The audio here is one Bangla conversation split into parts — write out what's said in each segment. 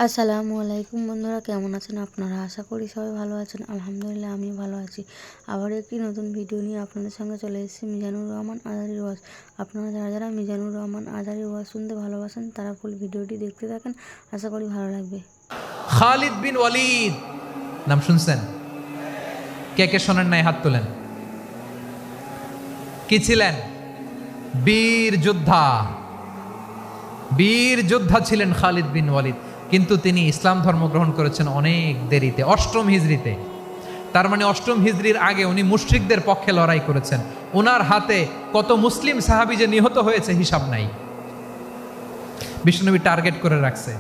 আসসালামু আলাইকুম বন্ধুরা, কেমন আছেন আপনারা? আশা করি সবাই ভালো আছেন। আলহামদুলিল্লাহ আমি ভালো আছি। আবার একটি নতুন ভিডিও নিয়ে আপনাদের সঙ্গে চলে এসেছি মিজানুর রহমান আজারির ওয়াজ। আপনারা যারা যারা মিজানুর রহমান আজারির ওয়াজ শুনতে ভালোবাসেন তারা ফুল ভিডিওটি দেখতে থাকেন, আশা করি ভালো লাগবে। খালিদ বিন ওয়ালিদ নাম শুনছেন? কে কে শোনেন নাই? হাত তোলেন। কি ছিলেন? বীর যোদ্ধা। বীর যোদ্ধা ছিলেন খালিদ বিন ওয়ালিদ। কিন্তু তিনি ইসলাম ধর্ম গ্রহণ করেছেন অনেক দেরিতে, অষ্টম হিজরিতে। তার মানে অষ্টম হিজরির আগে উনি মুশরিকদের পক্ষে লড়াই করেছেন। ওনার হাতে কত মুসলিম সাহাবী যে নিহত হয়েছে হিসাব নাই। বিষ্ণুনবী টার্গেট করে রাখছে,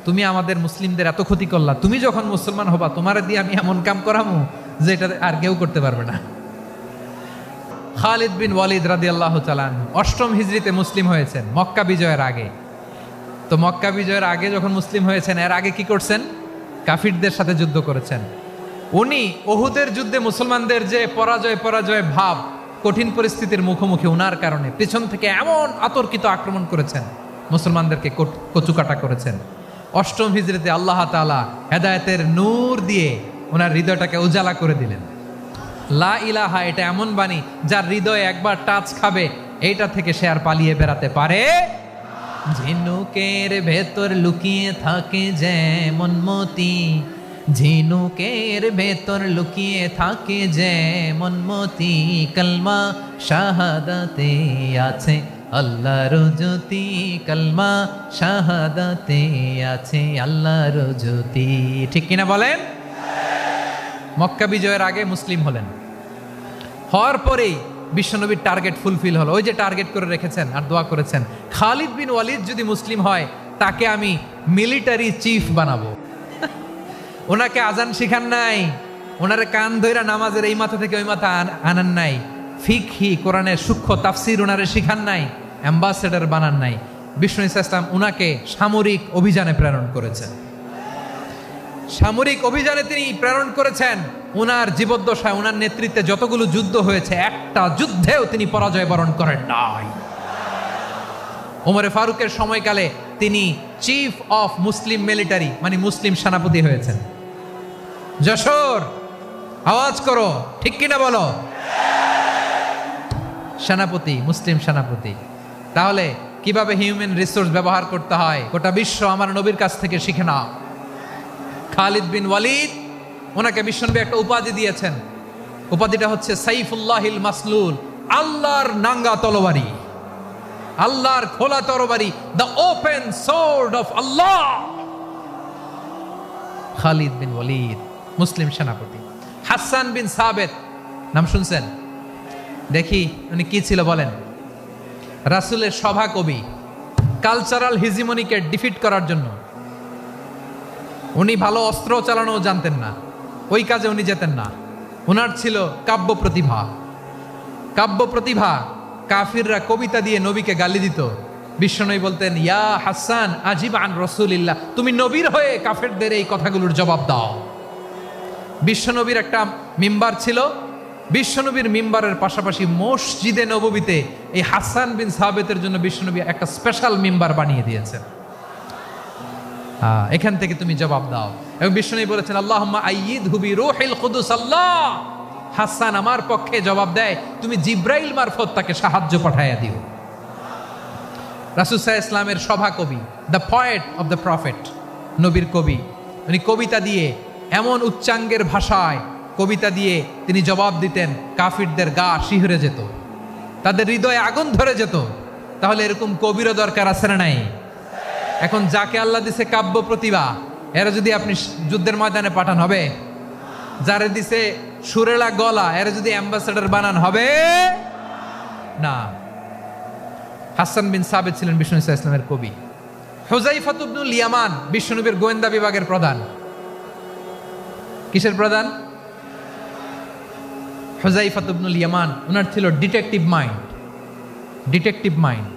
তুমি আমাদের মুসলিমদের এত ক্ষতি করলা, তুমি যখন মুসলমান হবা তোমার দিয়ে আমি এমন কাম করামু যে এটা আর কেউ করতে পারবে না। খালিদ বিন ওয়ালিদ রাদিয়াল্লাহু তাআলা অষ্টম হিজরিতে মুসলিম হয়েছেন, মক্কা বিজয়ের আগে। তো মক্কা বিজয়ের আগে যখন মুসলিম হয়েছেন, এর আগে কি করছেন? কাফিরদের সাথে যুদ্ধ করেছেন। উনি উহুদের যুদ্ধে মুসলমানদের যে পরাজয় ভাব, কঠিন পরিস্থিতির মুখোমুখি ওনার কারণে পিছন থেকে এমন আতর্কিত আক্রমণ করেছেন, মুসলমানদেরকে কচুকাটা করেছেন। অষ্টম হিজরিতে আল্লাহ তাআলা হেদায়েতের নূর দিয়ে ওনার হৃদয়টাকে উজালা করে দিলেন। লা ইলাহা, এটা এমন বাণী যার হৃদয়ে একবার টাচ খাবে, এইটা থেকে সে আর পালিয়ে বেড়াতে পারে। ঝিনুকের ভেতর লুকিয়ে থাকে যেমন মতি, ঝিনুকের ভেতর লুকিয়ে থাকে যেমন মতি, কলমা শাহাদাতে আছে আল্লাহর জ্যোতি, কলমা শাহাদাতে আছে আল্লাহর জ্যোতি। ঠিক কিনা বলেন? মক্কা বিজয়ের আগে মুসলিম হলেন, হওয়ার পরেই বিশ্বনবীর টার্গেট ফুলফিল হলো। ওই যে টার্গেট করে রেখেছেন আর দোয়া করেছেন, খালিদ বিন ওয়ালিদ যদি মুসলিম হয় তাকে আমি মিলিটারি চিফ বানাবো। ওনাকে আজান শিখান নাই, ওনারে কান ধইরা নামাজের এই মাথা থেকে ওই মাথা আনান নাই, ফিকহি কোরআনের সূক্ষ্ম তাফসীর ওনারে শিখান নাই, অ্যাম্বাসেডর বানান নাই। বিষ্ণু ইসলাম উনাকে সামরিক অভিযানে প্রেরণ করেছেন। সামরিক অভিযানে তিনি প্রেরণ করেছেন। উনার জীবদ্দশায় উনার নেতৃত্বে যতগুলো যুদ্ধ হয়েছে, একটা যুদ্ধেও তিনি পরাজয় বরণ করেন নাই। ওমরে ফারুকের সময়কালে তিনি চিফ অফ মুসলিম মিলিটারি, মানে মুসলিম সেনাপতি হয়েছেন। যশোর আওয়াজ করো, ঠিক কিনা বলো? সেনাপতি, মুসলিম সেনাপতি। তাহলে কিভাবে হিউম্যান রিসোর্স ব্যবহার করতে হয় গোটা বিশ্ব আমার নবীর কাছ থেকে শিখে নাও। খালিদ বিন ওয়ালিদ, ওনাকে বিশ্বনবী একটা উপাধি দিয়েছেন। উপাধিটা হচ্ছে সাইফুল্লাহিল মাসলুল, আল্লাহর নাঙ্গা তরবারি, আল্লাহর খোলা তরবারি, দ্য ওপেন সোর্ড অফ আল্লাহ। খালিদ বিন ওয়ালিদ মুসলিম সেনাপতি। হাসান বিন সাবেত নাম শুনছেন? দেখি উনি কি ছিল বলেন। রাসূলের সভা কবি, কালচারাল হিজিমনিকে ডিফিট করার জন্য। উনি ভালো অস্ত্র চালানো জানতেন না, ওই কাজে উনি যেতেন না। ওনার ছিল কাব্য প্রতিভা। কাব্য প্রতিভা, কাফিররা কবিতা দিয়ে নবীকে গালি দিত। বিশ্বনবী বলতেন, ইয়া হাসান আজিব আন রাসূলিল্লাহ, তুমি নবীর হয়ে কাফেরদের এই কথাগুলোর জবাব দাও। বিশ্বনবীর একটা মিম্বার ছিল। বিশ্বনবীর মিম্বারের পাশাপাশি মসজিদে নববীতে এই হাসান বিন সাবেতের জন্য বিশ্বনবী একটা স্পেশাল মিম্বার বানিয়ে দিয়েছেন। এখান থেকে তুমি জবাব দাও। এবং বিশ্বনবী বলেছেন, আল্লাহুম্মা আইয়িদহু বিরূহিল কুদুস, আল্লাহ হাসান আমার পক্ষে জবাব দেয়, তুমি জিব্রাইল মারফত তাকে সাহায্য পাঠাইয়া দিও। রাসূল সাল্লাল্লাহু আলাইহি ইসলামের সভা কবি, the poet of the prophet, নবীর কবি। উনি কবিতা দিয়ে এমন উচ্চাঙ্গের ভাষায় কবিতা দিয়ে তিনি জবাব দিতেন, কাফিরদের গা শিহরে যেত, তাদের হৃদয়ে আগুন ধরে যেত। তাহলে এরকম কবিরও দরকার আছে না নাই? এখন যাকে আল্লাহ দিছে কাব্য প্রতিভা, এরা যদি আপনি যুদ্ধের ময়দানে পাঠান হবে? যারে দিছে সুরেলা গলা, এরা যদি অ্যাম্বাসেডর বানান হবে না। হাসান বিন সাবেত ছিলেন বিষ্ণু ইসলামের কবি। হুযায়ফা ইবনুল ইয়ামান বিশ্বনবীর গোয়েন্দা বিভাগের প্রধান। কিসের প্রধান? হুযায়ফা ইবনুল ইয়ামান। ওনার ছিল ডিটেকটিভ মাইন্ড, ডিটেকটিভ মাইন্ড,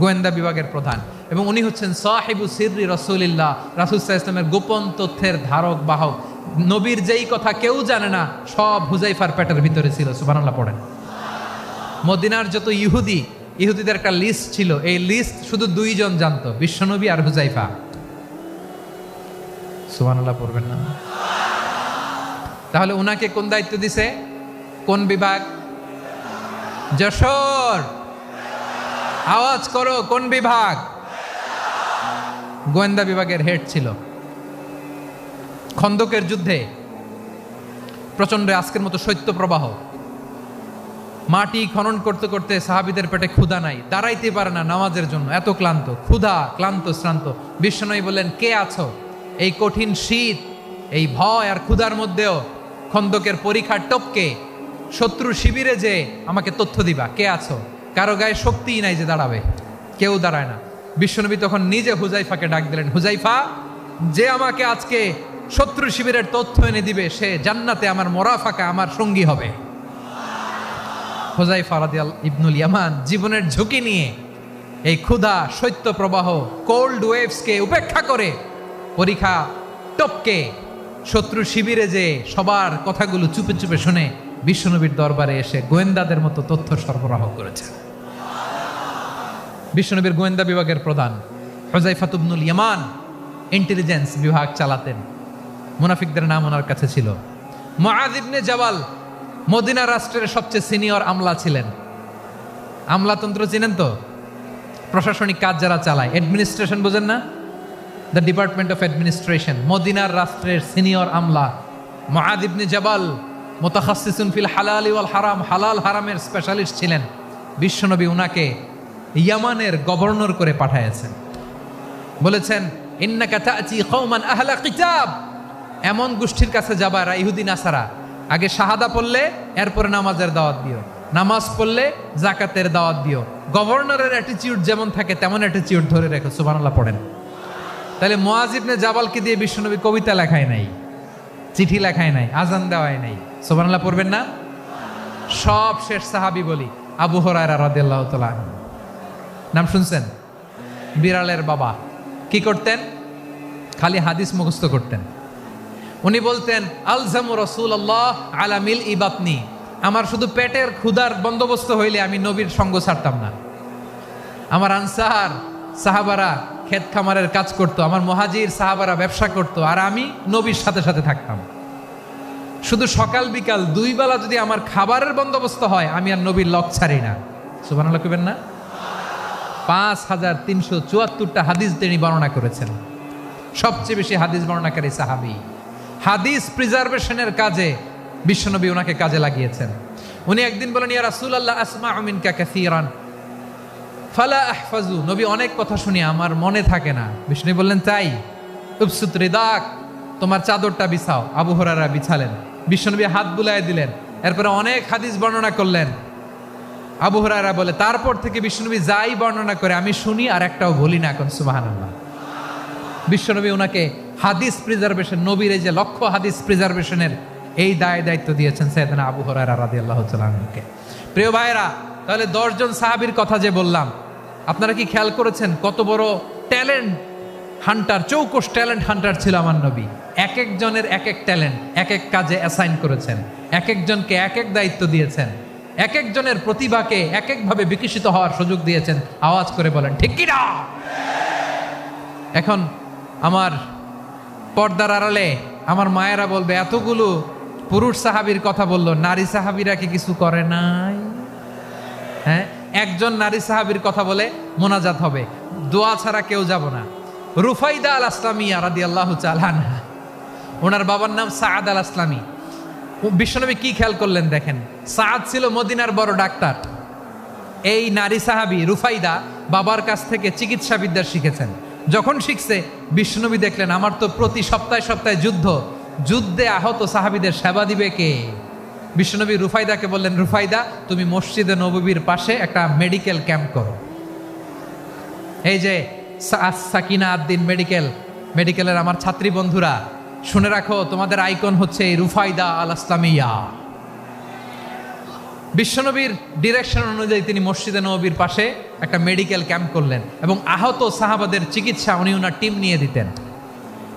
গোয়েন্দা বিভাগের প্রধান। এবং উনি হচ্ছেন সাহিবু সিররি রাসূলিল্লাহ, রাসূল সাল্লাল্লাহু আলাইহি ওয়াসাল্লামের গোপন তথ্যের ধারক বাহক। নবীর যেই কথা কেউ জানে না, সব হুযায়ফার পেটের ভিতরে ছিল। সুবহানাল্লাহ পড়েন। মদিনার যত ইহুদিদের একটা লিস্ট ছিল, এই লিস্ট শুধু দুইজন জানতো, বিশ্বনবী আর হুযায়ফা। সুবহানাল্লাহ পড়বেন না? তাহলে উনাকে কোন দায়িত্ব দিছে? কোন বিভাগ? যশোর, আওয়াজ করো, কোন বিভাগ? গোয়েন্দা বিভাগের হেড ছিল। খন্দকের যুদ্ধে প্রচন্ড আজকের মতো শৈত্য প্রবাহ, মাটি খনন করতে করতে সাহাবীদের পেটে ক্ষুধা নাই, দাঁড়াইতে পারে না নামাজের জন্য, এত ক্লান্ত, ক্ষুধা, ক্লান্ত, শ্রান্ত। বিশ্বনবী বললেন, কে আছো এই কঠিন শীত, এই ভয় আর ক্ষুধার মধ্যেও খন্দকের পরীক্ষার টপকে শত্রু শিবিরে যে আমাকে তথ্য দিবা, কে আছো? কারো গায়ে শক্তিই নাই যে দাঁড়াবে, কেউ দাঁড়ায় না। বিশ্বনবী তখন নিজে হুজাইফাকে ডাক দিলেন, হুজাইফা, যে আমাকে আজকে শত্রু শিবিরের তথ্য এনে দিবে সে জান্নাতে আমার মোরাফাকা, আমার সঙ্গী হবে। হুজাইফা রাদিয়াল্লাহু ইবনুল ইয়ামান জীবনের ঝুঁকি নিয়ে এই ক্ষুধা, শৈত্য প্রবাহ, কোল্ড ওয়েভসকে উপেক্ষা করে পরীক্ষা টপকে শত্রু শিবিরে যে সবার কথাগুলো চুপে চুপে শুনে বিশ্বনবীর দরবারে এসে গোয়েন্দাদের মতো তথ্য সরবরাহ করেছে। বিশ্বনবীর গোয়েন্দা বিভাগের প্রধান হুজাইফা ইবনুল ইয়ামান ইন্টেলিজেন্স বিভাগ চালাতেন। মুনাফিকদের নাম ওনার কাছে ছিল। মুআয ইবনে জাবাল মদিনা রাষ্ট্রের সবচেয়ে সিনিয়র আমলা ছিলেন। আমলাতন্ত্র চিনেন তো? প্রশাসনিক কাজ যারা চালায়, অ্যাডমিনিস্ট্রেশন বোঝেন না? The department of administration. মদিনার রাষ্ট্রের সিনিয়র আমলা মুআয ইবনে জাবাল মুতাখাসসিসুন ফিল হালাল ওয়াল হারাম, হালাল হারামের স্পেশালিস্ট ছিলেন। বিশ্বনবী উনাকে ইয়ামানের গভর্নর করে পাঠাইছেন। বলেছেন, ইন্নাকা তা'তি কওমান আহলা কিতাব, এমন গোষ্ঠীর কাছে যাবা এরা ইহুদি নাসারা, আগে শাহাদা পড়লে এরপরে নামাজের দাওয়াত দিও, নামাজ পড়লে যাকাতের দাওয়াত দিও। গভর্নরের অ্যাটিটিউড যেমন থাকে তেমন অ্যাটিটিউড ধরে রেখো। সুবহানাল্লাহ পড়েন। তাহলে মুআয ইবনে জাবালকে দিয়ে বিশ্বনবী কবিতা লেখায় নাই, চিঠি লেখায় নাই, আজান দেওয়ায় নাই। সুবহানাল্লাহ পড়বেন না? সব শেষ সাহাবী বলি আবু হুরায়রা রাদিয়াল্লাহু তাআলা, নাম শুনছেন? বিড়ালের বাবা। কি করতেন? খালি হাদিস মুখস্থ করতেন। উনি বলতেন, আলজামু রাসূলুল্লাহ আলা মিল ইবাতনি, আমার শুধু পেটের ক্ষুধার বন্দোবস্ত হইলে আমি নবীর সঙ্গ ছাড়তাম না। আমার আনসার সাহাবারা ক্ষেত খামারের কাজ করতো, আমার মুহাজির সাহাবারা ব্যবসা করতো, আর আমি নবীর সাথে সাথে থাকতাম। শুধু সকাল বিকাল দুই বেলা যদি আমার খাবারের বন্দোবস্ত হয় আমি আর নবীর লক ছাড়ি না। সুবহানাল্লাহ কইবেন না? 5374টা হাদিস তিনি বর্ণনা করেছেন। সবচেয়ে বেশি হাদিস বর্ণনাকারী সাহাবী। হাদিস প্রিজার্ভেশনের কাজে বিশ্বনবী ওনাকে কাজে লাগিয়েছেন। উনি একদিন বলেন, ইয়া রাসূলুল্লাহ আসমাউ মিনকা কাসীরান ফালা আহফাজু, নবী অনেক কথা শুনি আমার মনে থাকে না। বিশ্বনবী বললেন, তাই? উবসুত রিদাক, তোমার চাদরটা বিছাও। আবু হুরায়রা বিছালেন, বিশ্বনবী হাত বুলায় দিলেন, এরপরে অনেক হাদিস বর্ণনা করলেন। আবু হুরায়রা বলে, তারপর থেকে বিশ্বনবী যাই বর্ণনা করে আমি শুনি আর একটাও বলি না। এখন সুবহানাল্লাহ। বিশ্বনবী ওনাকে হাদিস প্রিজার্ভেশন, নবীর এই যে লক্ষ্য হাদিস প্রিজার্ভেশনের এই দায়িত্ব দিয়েছেন সাইয়েদনা আবু হুরায়রা রাদিয়াল্লাহু তাআলা আনহুকে। প্রিয় ভাইরা, তাহলে 10 জন সাহাবীর কথা যে বললাম, আপনারা কি খেয়াল করেছেন কত বড় ট্যালেন্ট হান্টার, চৌকস ট্যালেন্ট হান্টার ছিল আমার নবী। এক একজনের এক এক ট্যালেন্ট এক এক কাজে অ্যাসাইন করেছেন, এক একজনকে এক এক দায়িত্ব দিয়েছেন, এক একজনের প্রতিভাকে এক একভাবে বিকশিত হওয়ার সুযোগ দিয়েছেন। আওয়াজ করে বলেন ঠিক কি না? এখন আমার পর্দার আড়ালে আমার মায়েরা বলবে, এতগুলো পুরুষ সাহাবীর কথা বললো, নারী সাহাবীরা কি কিছু করে নাই? হ্যাঁ, একজন নারী সাহাবীর কথা বলে মোনাজাত হবে, দোয়া ছাড়া কেউ যাব না। রুফাইদা আল আসলামিয়া রাদিয়াল্লাহু তাআলা আনহা, ওনার বাবার নাম সাআদ আল আসলামি। বিশ্বনবী কি খেয়াল করলেন দেখেন, সাআদ ছিল মদিনার বড় ডাক্তার। এই নারী সাহাবী রুফাইদা বাবার কাছ থেকে চিকিৎসা বিদ্যা শিখেছেন। যখন শিখছে বিশ্বনবী দেখলেন, আমার তো প্রতি সপ্তাহে সপ্তাহে যুদ্ধে আহত সাহাবীদের সেবা দিবে কে? বিশ্বনবী রুফাইদাকে বললেন, রুফাইদা তুমি মসজিদে নববীর পাশে একটা মেডিকেল ক্যাম্প করো। এই যে সাকিনা আদ্দিন মেডিকেলের আমার ছাত্রী বন্ধুরা শুনে রাখো, তোমাদের আইকন হচ্ছে এই রুফাইদা আল আসলামিয়া। বিশ্বনবীর ডিরেকশন অনুযায়ী তিনি মসজিদে নববীর পাশে একটা মেডিকেল ক্যাম্প করলেন এবং আহত সাহাবাদের চিকিৎসা উনি ওনার টিম নিয়ে দিতেন।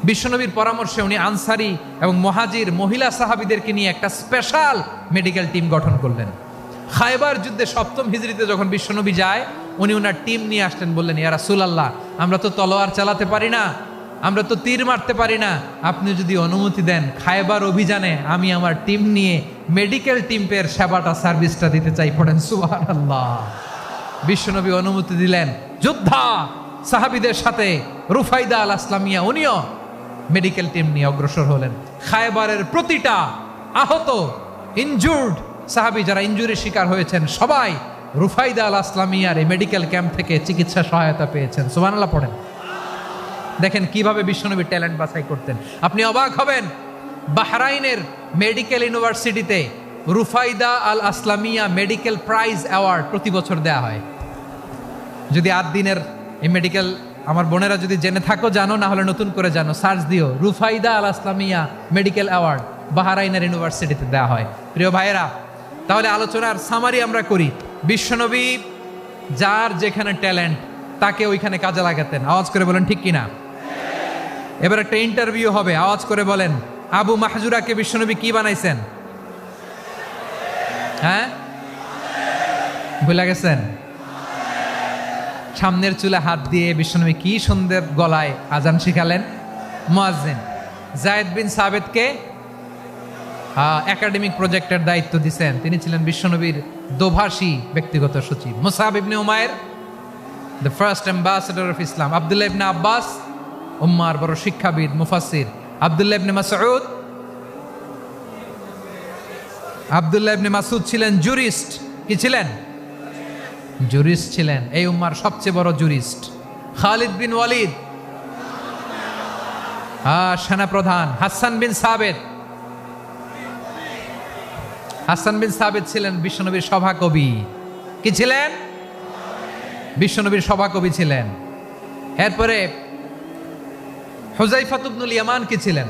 বিশ্বনবীর পরামর্শে উনি আনসারি এবং মুহাজির মহিলা সাহাবীদেরকে নিয়ে একটা স্পেশাল মেডিকেল টিম গঠন করলেন। খায়বার যুদ্ধে 7ম হিজরিতে যখন বিশ্বনবী যায়, উনি ওনার টিম নিয়ে আসলেন, বললেন, ইয়া রাসূলুল্লাহ আমরা তো তলোয়ার চালাতে পারি না, আমরা তো তীর মারতে পারি না, আপনি যদি অনুমতি দেন খায়বার অভিযানে আমি আমার টিম নিয়ে মেডিকেল টিমের সেবাটা সার্ভিসটা দিতে চাই। পড়েন সুবহানাল্লাহ। বিশ্বনবী অনুমতি দিলেন, যোদ্ধা সাহাবীদের সাথে রুফাইদা আল আসলামিয়া উনিও মেডিকেল টিম নিয়ে অগ্রসর হলেন। খায়বারের প্রতিটা আহত ইনজুর্ড সাহাবী যারা ইনজুরির শিকার হয়েছেন সবাই রুফাইদা আল আসলামিয়ার এই মেডিকেল ক্যাম্প থেকে চিকিৎসা সহায়তা পেয়েছেন। সুবহানাল্লাহ পড়েন। দেখেন কিভাবে বিশ্বনবী ট্যালেন্ট বাছাই করতেন, আপনি অবাক হবেন। বাহরাইনের মেডিকেল ইউনিভার্সিটিতে রুফাইদা আল আসলামিয়া মেডিকেল প্রাইজ অ্যাওয়ার্ড প্রতি বছর দেয়া হয়। যদি 8 দিনের এই মেডিকেল আমার বোনেরা যদি জেনে থাকো জানো, না হলে নতুন করে জানো, সার্চ দিও রুফাইদা আল আসলামিয়া মেডিকেল অ্যাওয়ার্ড বাহরাইনের ইউনিভার্সিটিতে দেওয়া হয়। প্রিয় ভাইয়েরা, তাহলে আলোচনার সামারি আমরা করি। বিশ্বনবী যার যেখানে ট্যালেন্ট তাকে ওইখানে কাজে লাগাতেন। আওয়াজ করে বলেন ঠিক কিনা। এবার একটা ইন্টারভিউ হবে, আওয়াজ করে বলেন আবু মাহজুরাকে বিশ্বনবী কি বানাইছেন? হ্যাঁ, ভুলে গেছেন? সামনের চুলে হাত দিয়ে বিশ্বনবী কি সুন্দর গলায় আজান শিখালেন, মুয়াজ্জিন। যায়েদ বিন সাবেতকে একাডেমিক প্রজেক্টের দায়িত্ব দিয়েছেন, তিনি ছিলেন বিশ্বনবীর দোভাষী ব্যক্তিগত সচিব। Musab ibn Umair the first ambassador of Islam. Abdullah ibn Abbas উম্মার বড় শিক্ষাবিদ মুফাসসির। আব্দুল্লাহ ইবনে মাসউদ, আব্দুল্লাহ ইবনে মাসউদ ছিলেন জুরিস্ট। কি ছিলেন? জুরিস্ট ছিলেন, এই উম্মার সবচেয়ে বড় জুরিস্ট। খালিদ বিন ওয়ালিদ সেনাপ্রধান। হাসান বিন সাবেত, হাসান বিন সাবেত ছিলেন বিশ্বনবীর সভাকবি। কি ছিলেন? বিশ্বনবীর সভাকবি ছিলেন। এরপরে হুযায়ফা ইবনুল ইয়ামান কি ছিলেন?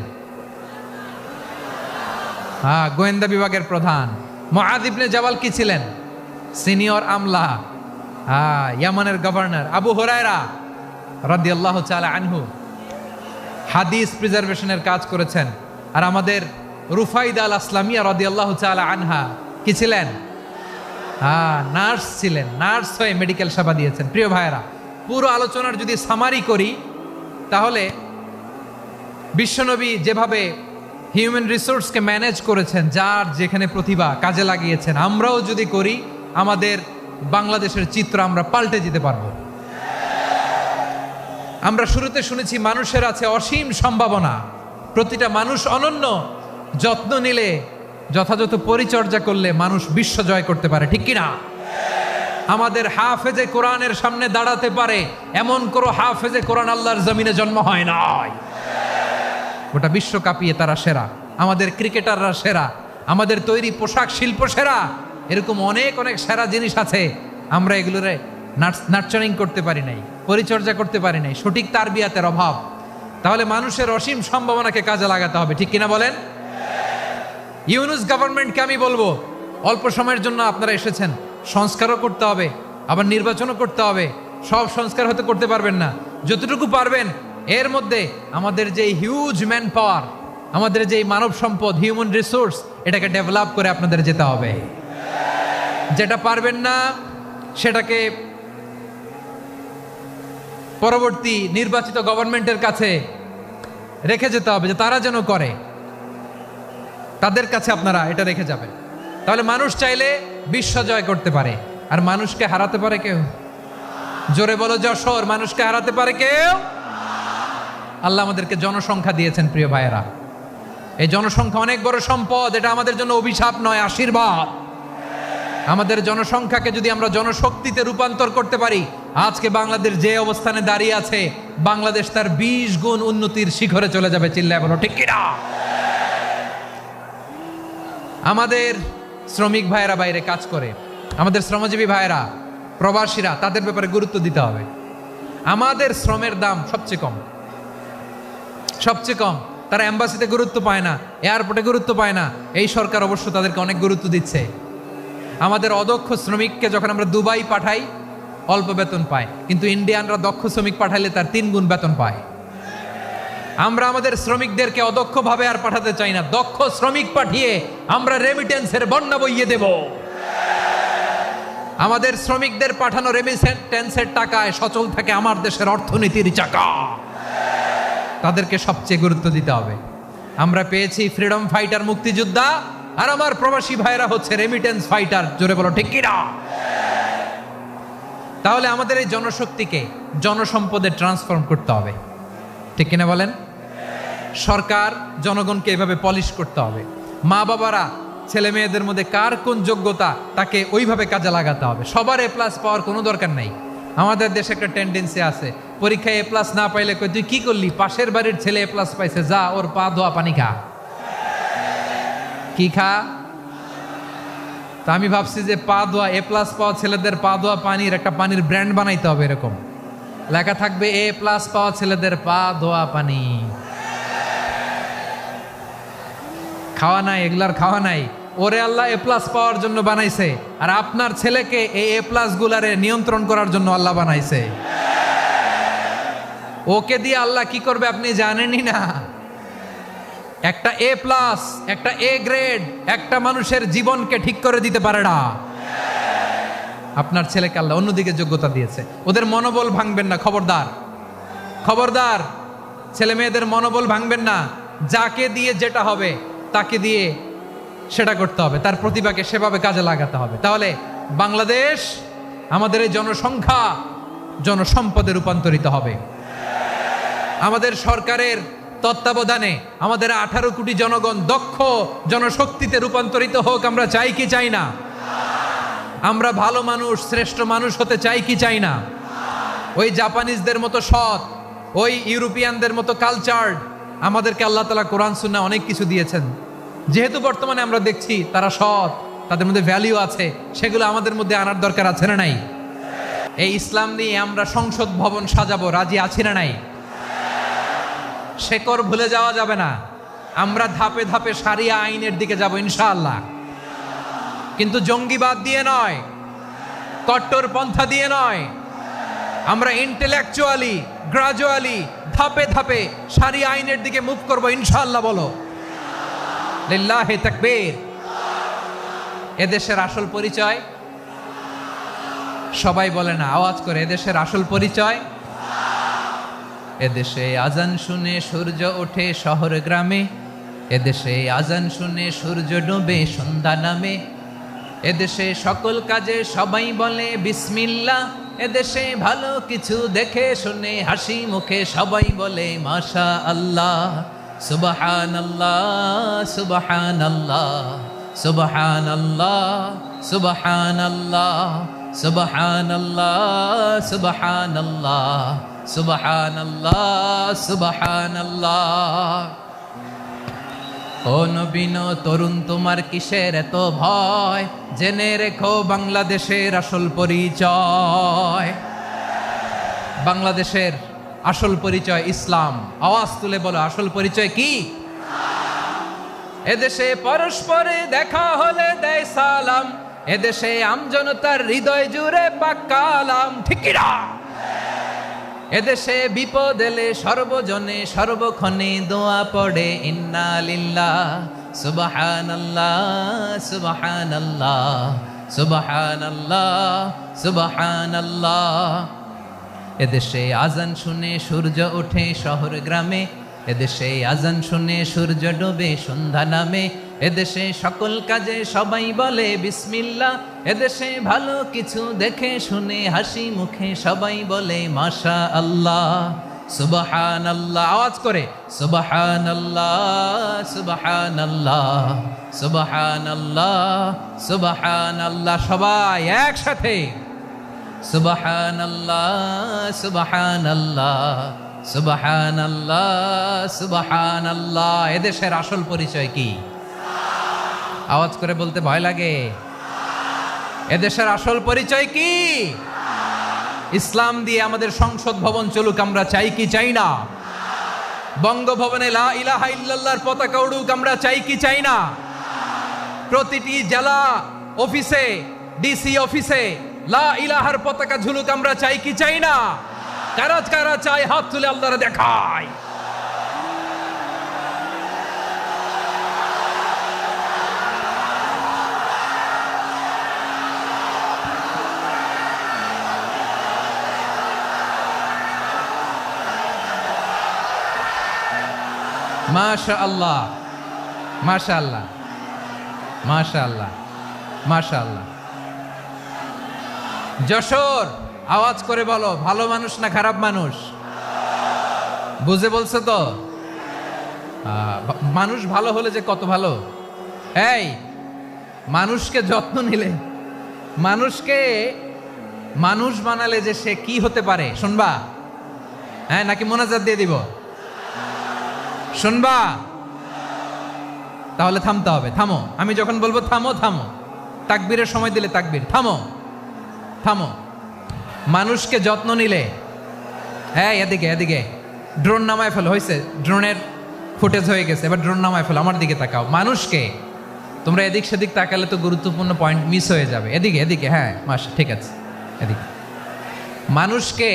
গোয়েন্দা বিভাগের প্রধান। মুআয ইবনে জাবাল কি ছিলেন? সিনিয়র আমলা, ইয়ামানের গভর্নর। আবু হুরায়রা রাদিয়াল্লাহু তাআলা আনহু হাদিস প্রিজার্ভেশনের কাজ করেছেন। আর আমাদের রুফাইদা আল আসলামিয়া রাদিয়াল্লাহু তাআলা আনহা কি ছিলেন? নার্স ছিলেন, নার্স হয়ে মেডিকেল সেবা দিয়েছেন। প্রিয় ভাইয়েরা, পুরো আলোচনার যদি সামারি করি তাহলে বিশ্বনবী যেভাবে হিউম্যান রিসোর্সকে ম্যানেজ করেছেন, যার যেখানে প্রতিভা কাজে লাগিয়েছেন, আমরাও যদি করি আমাদের বাংলাদেশের চিত্র আমরা পাল্টে যেতে পারবো। আমরা শুরুতে শুনেছি মানুষের আছে অসীম সম্ভাবনা, প্রতিটা মানুষ অনন্য, যত্ন নিলে যথাযথ পরিচর্যা করলে মানুষ বিশ্ব জয় করতে পারে, ঠিক কিনা? আমাদের হাফেজে কোরআনের সামনে দাঁড়াতে পারে এমন কোনো হাফেজে কোরআন আল্লাহর জমিনে জন্ম হয় নাই। গোটা বিশ্ব কাঁপিয়ে তারা সেরা, আমাদের ক্রিকেটাররা সেরা, আমাদের তৈরি পোশাক শিল্প সেরা। এরকম অনেক অনেক সেরা জিনিস আছে, আমরা এগুলোরে নার্চারিং করতে পারি নাই, পরিচর্যা করতে পারি নাই, সঠিক তারবিয়াতের অভাব। তাহলে মানুষের অসীম সম্ভাবনাকে কাজে লাগাতে হবে, ঠিক কিনা বলেন? ইউনুস গভর্নমেন্টকে আমি বলবো, অল্প সময়ের জন্য আপনারা এসেছেন, সংস্কারও করতে হবে, আবার নির্বাচনও করতে হবে। সব সংস্কার হয়তো করতে পারবেন না, যতটুকু পারবেন এর মধ্যে আমাদের যে হিউজ ম্যান পাওয়ার, আমাদের যে মানব সম্পদ, হিউম্যান রিসোর্স, এটাকে ডেভেলপ করে আপনাদের যেতে হবে। যেটা পারবেন না সেটাকে পরবর্তী নির্বাচিত গভর্নমেন্টের কাছে রেখে যেতে হবে, যে তারা যেন করে, তাদের কাছে আপনারা এটা রেখে যাবেন। তাহলে মানুষ চাইলে বিশ্ব জয় করতে পারে। আর মানুষকে হারাতে পারে কেউ? জোরে বলো যশোর, মানুষকে হারাতে পারে কেউ? আল্লাহ আমাদেরকে জনসংখ্যা দিয়েছেন প্রিয় ভাইয়েরা, এই জনসংখ্যা অনেক বড় সম্পদ, এটা আমাদের জন্য অভিশাপ নয়, আশীর্বাদ। আমাদের জনসংখ্যাকে যদি আমরা জনশক্তিতে রূপান্তর করতে পারি, আজকে বাংলাদেশ যে অবস্থানে দাঁড়িয়ে আছে, বাংলাদেশ তার 20 গুণ উন্নতির শিখরে চলে যাবে। চিল্লায় বলো ঠিক কিনা? আমাদের শ্রমিক ভাইয়েরা বাইরে কাজ করে, আমাদের শ্রমজীবী ভাইয়েরা, প্রবাসীরা, তাদের ব্যাপারে গুরুত্ব দিতে হবে। আমাদের শ্রমের দাম সবচেয়ে কম, সবচেয়ে কম। তারা এম্বাসিতে গুরুত্ব পায় না, এয়ারপোর্টে গুরুত্ব পায় না। এই সরকার অবশ্য তাদেরকে অনেক গুরুত্ব দিচ্ছে। আমাদের অদক্ষ শ্রমিককে যখন আমরা দুবাই পাঠাই অল্প বেতন পায়, কিন্তু ইন্ডিয়ানরা দক্ষ শ্রমিক পাঠাইলে তার 3 গুণ বেতন পায়। আমরা আমাদের শ্রমিকদেরকে অদক্ষভাবে আর পাঠাতে চাই না, দক্ষ শ্রমিক পাঠিয়ে আমরা রেমিটেন্সের বন্যা বইয়ে দেব। আমাদের শ্রমিকদের পাঠানো রেমিটেন্সের টাকায় সচল থাকে আমার দেশের অর্থনীতির চাকা। তাদেরকে সবচেয়ে গুরুত্ব দিতে হবে। আমরা পেয়েছি ফ্রিডম ফাইটার, মুক্তিযোদ্ধা, আর আমার প্রবাসী ভাইরা হচ্ছে রেমিটেন্স ফাইটার। জোরে বলো ঠিক কিনা? তাহলে আমাদের এই জনশক্তিকে জনসম্পদে ট্রান্সফর্ম করতে হবে, ঠিক কিনা বলেন? সরকার জনগণকে এভাবে পলিশ করতে হবে। মা বাবারা ছেলে মেয়েদের মধ্যে কার কোন যোগ্যতা তাকে ওইভাবে কাজে লাগাতে হবে। সবার এ প্লাস পাওয়ার কোনো দরকার নাই। আমাদের দেশে একটা টেন্ডেন্সি আছে, পরীক্ষায় এ প্লাস না পাইলে কই তুই কি করলি, পাশের বাড়ির ছেলে এ প্লাস পাইছে, যা ওর পা ধোয়া পানি খা। কি খা? তা আমি ভাবছি যে পা ধোয়া, এ প্লাস পাওয়া ছেলেদের পা ধোয়া পানির একটা পানির ব্র্যান্ড বানাইতে হবে। এরকম লেখা থাকবে, এ প্লাস পাওয়া ছেলেদের পা ধোয়া পানি। খাওয়া নাই, এগুলার খাওয়া নাই। ওরে আল্লাহ এ প্লাস পাওয়ার জন্য বানাইছে, আর আপনার ছেলেকে এই এ প্লাস গুলারে নিয়ন্ত্রণ করার জন্য আল্লাহ বানাইছে। ওকে দিয়ে আল্লাহ কি করবে আপনি জানেনই না। একটা এ প্লাস, একটা এ গ্রেড একটা মানুষের জীবনকে ঠিক করে দিতে পারে না। আপনার ছেলেকে আল্লাহ অন্যদিকে যোগ্যতা দিয়েছে। ওদের মনোবল ভাঙবেন না, খবরদার খবরদার। ছেলে মেয়েদের মনোবল ভাঙবেন না। যাকে দিয়ে যেটা হবে তাকে দিয়ে সেটা করতে হবে, তার প্রতিভাকে সেভাবে কাজে লাগাতে হবে। তাহলে বাংলাদেশ, আমাদের এই জনসংখ্যা জনসম্পদে রূপান্তরিত হবে। আমাদের সরকারের তত্ত্বাবধানে আমাদের 18 কোটি জনগণ দক্ষ জনশক্তিতে রূপান্তরিত হোক। আমরা চাই কি চাই না? আমরা ভালো মানুষ, শ্রেষ্ঠ মানুষ হতে চাই কি চাই না? ওই জাপানিজদের মতো সৎ, ওই ইউরোপিয়ানদের মতো কালচার্ড। আমাদেরকে আল্লাহ তাআলা কোরআন সুন্নাহ অনেক কিছু দিয়েছেন। যেহেতু বর্তমানে আমরা দেখছি তারা সৎ, তাদের মধ্যে ভ্যালিউ আছে, সেগুলো আমাদের মধ্যে আনার দরকার আছে না নাই? এই ইসলাম নিয়ে আমরা সংসদ ভবন সাজাবো, রাজি আছি না নাই? শেকড় ভুলে যাওয়া যাবে না। আমরা ধাপে ধাপে শারিয়া আইনের দিকে যাব ইনশাআল্লাহ, কিন্তু জঙ্গিবাদ দিয়ে নয়, কট্টর পন্থা দিয়ে নয়। আমরা ইন্টেলেকচুয়ালি, গ্রাজুয়ালি, ধাপে ধাপে শারিয়া আইনের দিকে মুভ করব ইনশাআল্লাহ। বলো লিল্লাহি তাকবীর। এদেশের আসল পরিচয় সবাই বলে না, আওয়াজ করে, এদেশের আসল পরিচয়। এদেশে আজান শুনে সূর্য ওঠে শহর গ্রামে, এদেশে আজান শুনে সূর্য ডুবে সন্ধ্যা নামে, এদেশে সকল কাজে সবাই বলে বিসমিল্লাহ, এদেশে ভালো কিছু দেখে শুনে হাসি মুখে সবাই বলে মাশা আল্লাহ। সুবহানাল্লাহ সুবহানাল্লাহ সুবহানাল্লাহ সুবহানাল্লাহ সুবহানাল্লাহ সুবহানাল্লাহ সুবহানাল্লাহ সুবহানাল্লাহ। ও নবীন তরুণ, তোমার কিসের এত ভয়? জেনে রেখো বাংলাদেশের আসল পরিচয়। বাংলাদেশের আসল পরিচয় ইসলাম। আওয়াজ তুলে বলো, আসল পরিচয় কি? এদেশে পরস্পরে দেখা হলে দেয় সালাম, এদেশে আমজনতার হৃদয় জুড়ে পাক্কালাম, ঠিক কি না? এদেশে বিপদ এলে সর্বজনে সর্বক্ষণে দোয়া পড়ে ইন্না লিল্লাহ সুবহানাল্লাহ সুবহানাল্লাহ সুবহানাল্লাহ সুবহানাল্লাহ। এদেশে আজান শুনে সূর্য ওঠে শহর গ্রামে, এদেশে আজান শুনে সূর্য ডুবে সন্ধ্যা নামে, এদেশে সকল কাজে সবাই বলে বিসমিল্লাহ, এদেশে ভালো কিছু দেখে শুনে হাসি মুখে সবাই বলে মাশা আল্লাহ। সুবহানাল্লাহ, আওয়াজ করে সুবহানাল্লাহ সুবহানাল্লাহ সুবহানাল্লাহ সুবহানাল্লাহ। সবাই একসাথে সুবহানাল্লাহ সুবহানাল্লাহ সুবহানাল্লাহ সুবহানাল্লাহ। এদেশের আসল পরিচয় কি? আওয়াজ করে বলতে ভয় লাগে। এদেশের আসল পরিচয় কি? ইসলাম দিয়ে আমাদের সংসদ ভবন চলুক, আমরা চাই কি চাই না? বঙ্গভবনে লা ইলাহা ইল্লাল্লাহর পতাকা উড়ুক, আমরা চাই কি চাই না? প্রতিটি জেলা অফিসে, ডিসি অফিসে লা ইলাহার পতাকা ঝুলুক, আমরা চাই কি চাই না? কারা কারা চাই হাত তুলে আল্লাহরে দেখায়। মাশাআল্লাহ, মাশাআল্লাহ, মাশাআল্লাহ, মাশাআল্লাহ। যশোর, আওয়াজ করে বলো, ভালো মানুষ না খারাপ মানুষ? বুঝে বলছো তো? মানুষ ভালো হলে যে কত ভালো। এই মানুষকে যত্ন নিলে, মানুষকে মানুষ বানালে যে সে কি হতে পারে শুনবা? হ্যাঁ, নাকি মোনাজাত দিয়ে দিব? শুনবা? তাহলে থামতে হবে। থামো, আমি যখন বলবো থামো থামো, তাকবীরের সময় দিলে তাকবীর, থামো থামো। মানুষকে যত্ন নিলে, হ্যাঁ এদিকে এদিকে, ড্রোন নামায় ফেলো, হয়েছে, ড্রোনের ফুটেজ হয়ে গেছে, এবার ড্রোন নামায় ফেলো, আমার দিকে তাকাও। মানুষকে, তোমরা এদিক সেদিক তাকালে তো গুরুত্বপূর্ণ পয়েন্ট মিস হয়ে যাবে। এদিকে এদিকে, হ্যাঁ মাসা, ঠিক আছে, এদিকে। মানুষকে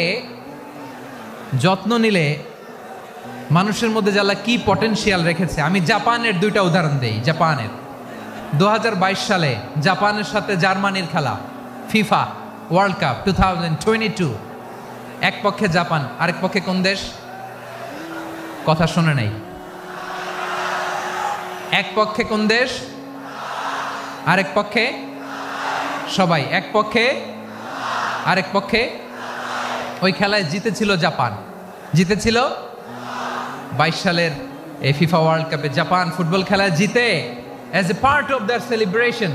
যত্ন নিলে মানুষের মধ্যে যারা কি পটেনশিয়াল রেখেছে। আমি জাপানের দুইটা উদাহরণ দেই। জাপানের 2022 সালে জাপানের সাথে জার্মানির খেলা, ফিফা ওয়ার্ল্ড কাপ 2022। এক পক্ষে জাপান, আরেক পক্ষে কোন দেশ? কথা শোনে নাই। এক পক্ষে কোন দেশ? আরেক পক্ষে সবাই। এক পক্ষে, আরেক পক্ষে। ওই খেলায় জিতেছিল জাপান, জিতেছিল 22 সালের এই ফিফা ওয়ার্ল্ড কাপে। জাপান ফুটবল খেলায় জিতে, as a part of their celebration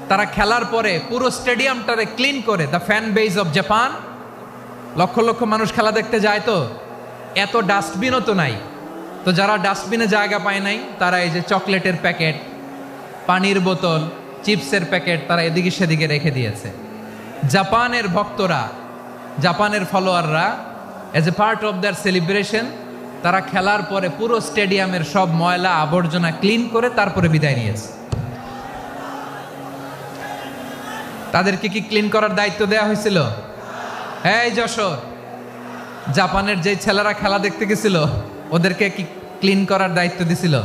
তারা খেলার পরে পুরো স্টেডিয়ামটারে ক্লিন করে। The fan base of Japan, lakh lakh মানুষ খেলা দেখতে যায়, তো এত ডাস্টবিনও তো নাই। তো যারা ডাস্টবিনে জায়গা পায় নাই, তারা এই যে চকলেটের প্যাকেট, পানির বোতল, চিপসের প্যাকেট তারা এদিকে সেদিকে রেখে দিয়েছে। জাপানের ভক্তরা, জাপানের ফলোয়াররা, as a part of their celebration তারা খেলার পরে পুরো স্টেডিয়ামের সব ময়লা আবর্জনা ক্লিন করে তারপরে বিদায় নিয়েছে। তাদেরকে কি ক্লিন করার দায়িত্ব দেওয়া হয়েছিল? এই যশোর, জাপানের যে ছেলেরা খেলা দেখতে গেছিল ওদেরকে কি ক্লিন করার দায়িত্ব দিছিল?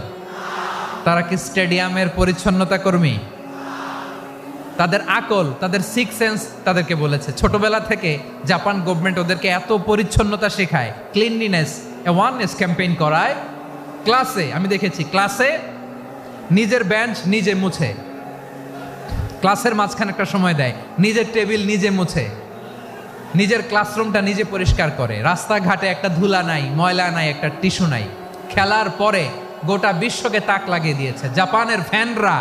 তারা কি স্টেডিয়ামের পরিচ্ছন্নতা কর্মী? তাদের আকল, তাদের সিক্স সেন্স তাদেরকে বলেছে। ছোটবেলা থেকে জাপান গভর্নমেন্ট ওদেরকে এত পরিচ্ছন্নতা শেখায়, ক্লিনলিনেস অ্যাওয়ারনেস ক্যাম্পেইন করায়। ক্লাসে আমি দেখেছি, ক্লাসে নিজের বেঞ্চ নিজে মুছে, ক্লাসের মাঝখানে একটা সময় দেয়, নিজের টেবিল নিজে মুছে, নিজের ক্লাসরুমটা নিজে পরিষ্কার করে। রাস্তাঘাটে একটা ধুলা নাই, ময়লা নাই, একটা টিস্যু নাই। খেলার পরে গোটা বিশ্বকে তাক লাগিয়ে দিয়েছে। জাপানের ফ্যানরা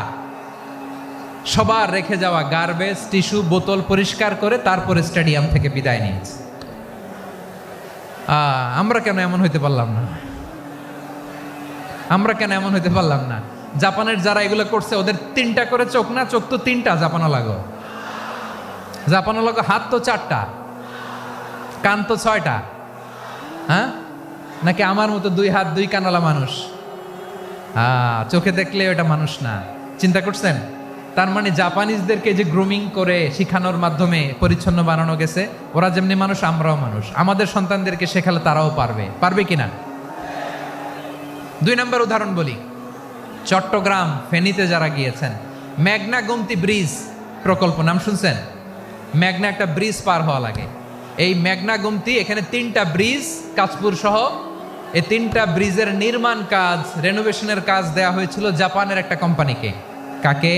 সবার রেখে যাওয়া গার্বেজ, টিস্যু, বোতল পরিষ্কার করে তারপরে স্টেডিয়াম থেকে বিদায় নিয়েছে। আমরা কেন এমন হইতে পারলাম না? আমরা কেন এমন হইতে পারলাম না? জাপানের যারা এগুলো করছে ওদের 3টা করে চোখ না? চোখ তো 3টা, জাপানো লাগো, জাপানো লাগো। হাত তো 4টা, কান তো 6টা। হ্যাঁ, নাকি আমার মতো 2 হাত 2 কানওয়ালা মানুষ? চোখে দেখলে ওটা মানুষ না। চিন্তা করছেন? তার মানে জাপানিজদেরকে যে গ্রুমিং করে শিখানোর মাধ্যমে পরিচ্ছন্ন বানানো গেছে। ওরা যেমনি মানুষ, আমরাও মানুষ। আমাদের সন্তানদেরকে শেখালে তারাও পারবে। পারবে কিনা? 2 নম্বর উদাহরণ বলি। চট্টগ্রাম ফেনীতে যারা গিয়েছেন, মেঘনা গোমতী ব্রিজ প্রকল্প নাম শুনছেন? মেঘনা একটা ব্রিজ পার হওয়া লাগে। এই মেঘনা গোমতী, এখানে 3টা ব্রিজ, কাঁচপুর সহ এই 3টা ব্রিজের নির্মাণ কাজ, রেনোভেশনের কাজ দেয়া হয়েছিল জাপানের একটা কোম্পানিকে। কাকে?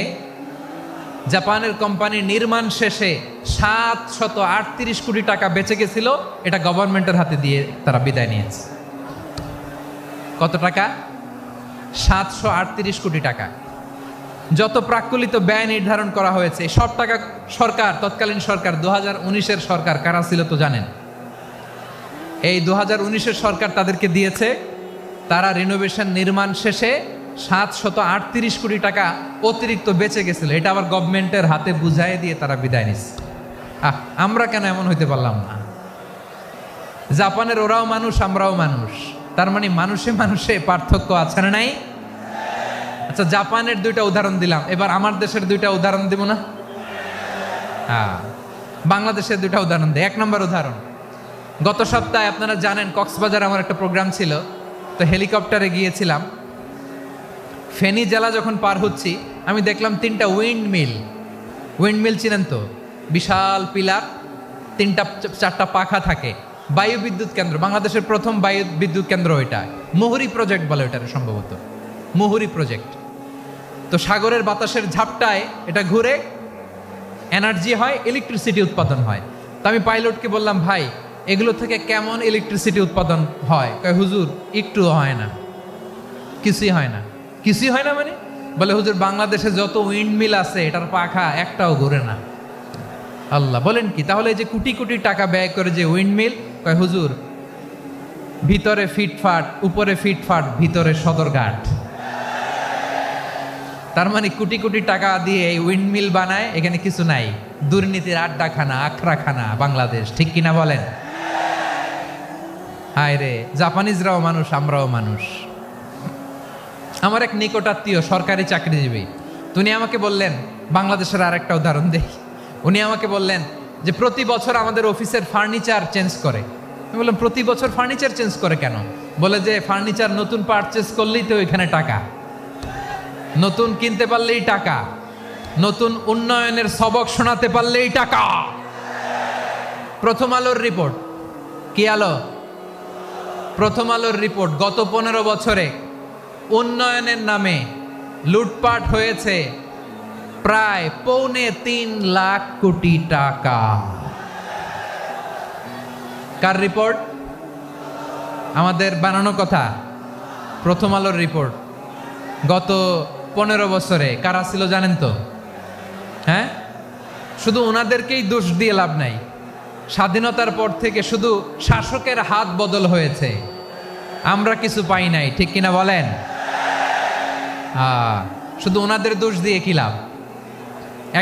জাপানের কোম্পানি। নির্মাণ শেষে 738 কোটি টাকা বেঁচে গেছিল, এটা গভর্নমেন্টের হাতে দিয়ে তারা বিদায় নিয়েছে। কত টাকা? 738 কোটি টাকা। যত প্রাক্কলিত ব্যয় নির্ধারণ করা হয়েছে সব টাকা সরকার, তৎকালীন সরকার 2019-এর সরকার, কারা ছিল তো জানেন? এই 2019-এর সরকার তাদেরকে দিয়েছে। তারা রিনোভেশন নির্মাণ শেষে 738 কোটি টাকা অতিরিক্ত বেঁচে গেছিল, এটা আবার গভর্নমেন্টের হাতে বুঝাই দিয়ে তারা বিদায় নিচ্ছে। আমরা কেন এমন হইতে পারলাম না? জাপানের ওরাও মানুষ, আমরাও মানুষ। তার মানে মানুষে মানুষে পার্থক্য আছে না নাই? আচ্ছা, জাপানের 2টা উদাহরণ দিলাম, এবার আমার দেশের 2টা উদাহরণ দিব না? বাংলাদেশের 2টা উদাহরণ দিই। 1 নম্বর উদাহরণ, গত সপ্তাহে আপনারা জানেন কক্সবাজার আমার একটা প্রোগ্রাম ছিল, তো হেলিকপ্টারে গিয়েছিলাম। ফেনী জেলা যখন পার হচ্ছি, আমি দেখলাম 3টা উইন্ডমিল। উইন্ডমিল চিনেন তো? বিশাল পিলার, 3টা 4টা পাখা থাকে, বায়ু বিদ্যুৎ কেন্দ্র, বাংলাদেশের প্রথম বায়ু বিদ্যুৎ কেন্দ্র এটা, মুহুরী প্রজেক্ট বলে ওটার সম্ভবত, মুহুরী প্রজেক্ট। তো সাগরের বাতাসের ঝাপটায় এটা ঘুরে এনার্জি হয়, ইলেকট্রিসিটি উৎপাদন হয়। তো আমি পাইলটকে বললাম, ভাই এগুলো থেকে কেমন ইলেকট্রিসিটি উৎপাদন হয়? কয় হুজুর একটু হয় না, কিছুই হয় না। কিছুই হয় না মানে? বলে হুজুর বাংলাদেশে যত উইন্ড মিল আছে এটার পাখা একটাও ঘুরে না। আল্লাহ, বলেন কি? তাহলে এই যে কোটি কোটি টাকা ব্যয় করে যে উইন্ড মিল, কয় হুজুর ভিতরে ফিটফাট, উপরে ফিটফাট, ভিতরে সদরঘাট। তার মানে কোটি কোটি টাকা দিয়ে এই উইন্ড মিল বানায়, এখানে কিছু নাই। দুর্নীতির আড্ডাখানা, আখড়াখানা বাংলাদেশ, ঠিক কিনা বলেন? হায় রে, জাপানিজরাও মানুষ, আমরাও মানুষ। আমার এক নিকটাত্মীয় সরকারি চাকরিজীবী, উনি আমাকে বললেন, বাংলাদেশের আর একটা উদাহরণ দেই। উনি আমাকে বললেন যে প্রতি বছর আমাদের অফিসের ফার্নিচার চেঞ্জ করে। আমি বললাম প্রতি বছর ফার্নিচার চেঞ্জ করে কেন? বলে যে ফার্নিচার নতুন পারচেজ করলেই তো এখানে টাকা, নতুন কিনতে পারলেই টাকা, নতুন উন্নয়নের সবক শোনাতে পারলেই টাকা। প্রথম আলোর রিপোর্ট, কি আলো? প্রথম আলোর রিপোর্ট, গত 15 বছরে উন্নয়নের নামে লুটপাট হয়েছে প্রায় 3.25 লাখ কোটি টাকা। কার রিপোর্ট? আমাদের বানানো কথা, প্রথম আলোর রিপোর্ট। গত 15 বছরে কারা ছিল জানেন তো? হ্যাঁ, শুধু ওনাদেরকেই দোষ দিয়ে লাভ নাই। স্বাধীনতার পর থেকে শুধু শাসকের হাত বদল হয়েছে, আমরা কিছু পাই নাই, ঠিক কিনা বলেন? শুধু ওনাদের দোষ দিয়ে কি লাভ?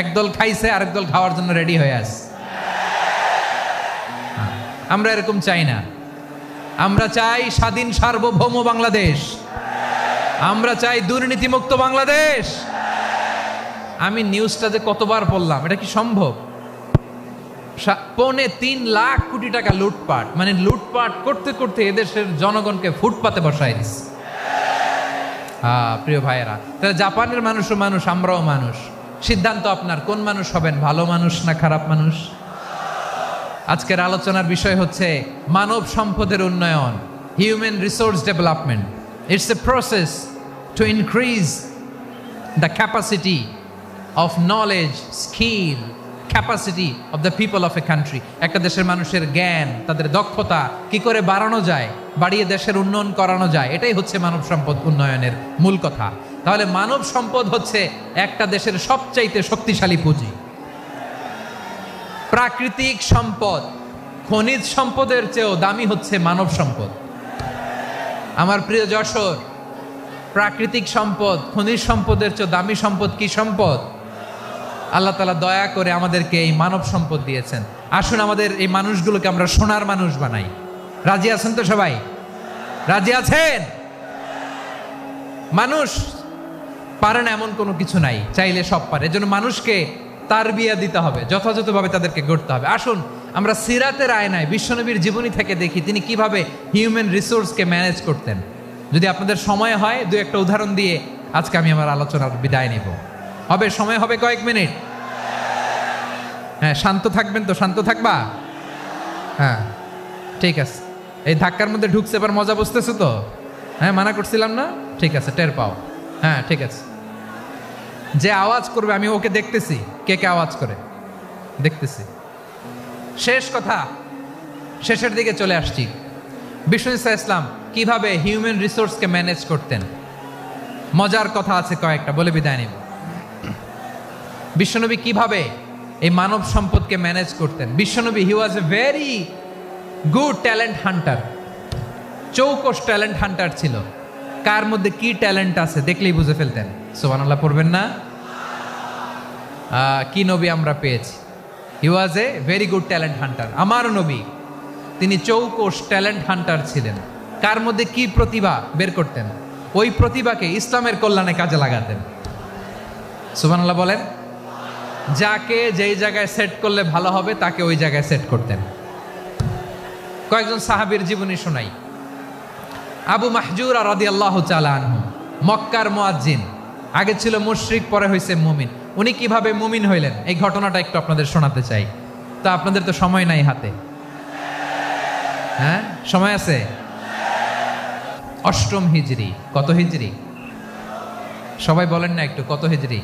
একদল খাইছে, আরেক দল খাওয়ার জন্য রেডি হয়ে আছে। আমরা এরকম চাই না। আমরা চাই স্বাধীন সার্বভৌম বাংলাদেশ, আমরা চাই দুর্নীতিমুক্ত বাংলাদেশ। আমি নিউজটা যে কতবার পড়লাম, এটা কি সম্ভব? 3.25 লাখ কোটি টাকা লুটপাট, মানে লুটপাট করতে করতে এদেশের জনগণকে ফুটপাতে বসায় দিচ্ছে। প্রিয় ভাইয়েরা, তাহলে জাপানের মানুষও মানুষ, আমরাও মানুষ। সিদ্ধান্ত আপনার, কোন মানুষ হবেন, ভালো মানুষ না খারাপ মানুষ? আজকের আলোচনার বিষয় হচ্ছে মানব সম্পদের উন্নয়ন, human resource development. It's a process to increase the capacity of knowledge, skill, capacity of the people of a country. একটা দেশের মানুষের জ্ঞান, তাদের দক্ষতা কি করে বাড়ানো যায়, বাড়িয়ে দেশের উন্নয়ন করানো যায়, এটাই হচ্ছে মানব সম্পদ উন্নয়নের মূল কথা। তাহলে মানব সম্পদ হচ্ছে একটা দেশের সবচাইতে শক্তিশালী পুঁজি। প্রাকৃতিক সম্পদ, খনিজ সম্পদের চেয়েও দামি হচ্ছে মানব সম্পদ। আমার প্রিয় যশোর, প্রাকৃতিক সম্পদ, খনিজ সম্পদের চেয়ে দামি সম্পদ কি সম্পদ? আল্লাহ তাআলা দয়া করে আমাদেরকে এই মানব সম্পদ দিয়েছেন। আসুন আমাদের এই মানুষগুলোকে আমরা সোনার মানুষ বানাই। রাজি আছেন তো সবাই? রাজি আছেন? মানুষ পারে না এমন কোনো কিছু নাই, চাইলে সব পারে। এজন্য মানুষকে তারবিয়া দিতে হবে, যথাযথভাবে তাদেরকে গড়তে হবে। আসুন আমরা সিরাতের আয়নায় বিশ্বনবীর জীবনী থেকে দেখি তিনি কিভাবে হিউম্যান রিসোর্সকে ম্যানেজ করতেন। যদি আপনাদের সময় হয়, দু একটা উদাহরণ দিয়ে আজকে আমি আমার আলোচনার বিদায় নিব। হবে সময় হবে কয়েক মিনিট? হ্যাঁ, শান্ত থাকবেন তো? শান্ত থাকবা? হ্যাঁ, ঠিক আছে। এই ধাক্কার মধ্যে ঢুকছে, এবার মজা বুঝতেছো তো? হ্যাঁ, মানা করছিলাম না? ঠিক আছে, টের পাও। হ্যাঁ, ঠিক আছে। যে আওয়াজ করবে আমি ওকে দেখতেছি, কে কে আওয়াজ করে দেখতেছি। শেষ কথা, শেষের দিকে চলে আসছি। বিষ্ণু ইসলাম কিভাবে হিউম্যান রিসোর্সকে ম্যানেজ করতেন, মজার কথা আছে কয়েকটা, বলে বিদায় নিব। বিশ্বনবী কিভাবে এই মানব সম্পদকে ম্যানেজ করতেন। বিশ্বনবী, he was a very good talent hunter, চৌকস ট্যালেন্ট হান্টার ছিল। কার মধ্যে কি ট্যালেন্ট আছে দেখলেই বুঝে ফেলতেন। সুবহানাল্লাহ পড়বেন না? কি নবী আমরা পেয়েছি! He was a very good talent hunter. আমার নবী তিনি চৌকস ট্যালেন্ট হান্টার ছিলেন। কার মধ্যে কি প্রতিভা বের করতেন, ওই প্রতিভাকে ইসলামের কল্যাণে কাজে লাগাতেন। সুবহানাল্লাহ বলেন। যাকে যেই জায়গায় সেট করলে ভালো হবে তাকে ওই জায়গায় সেট করতেন। কয়েকজন সাহাবীর জীবনী শোনাই। আবু মাহজুরা রাদিয়াল্লাহু তাআলা আনহু, মক্কার মুয়াজ্জিন, আগে ছিল মুশরিক, পরে হয়েছে মুমিন। উনি কিভাবে মুমিন হইলেন এই ঘটনাটা একটু আপনাদের শোনাতে চাই। তা আপনাদের তো সময় নাই হাতে। হ্যাঁ, সময় আছে। অষ্টম হিজরি। কত হিজরি? সবাই বলেন না একটু, কত হিজরি?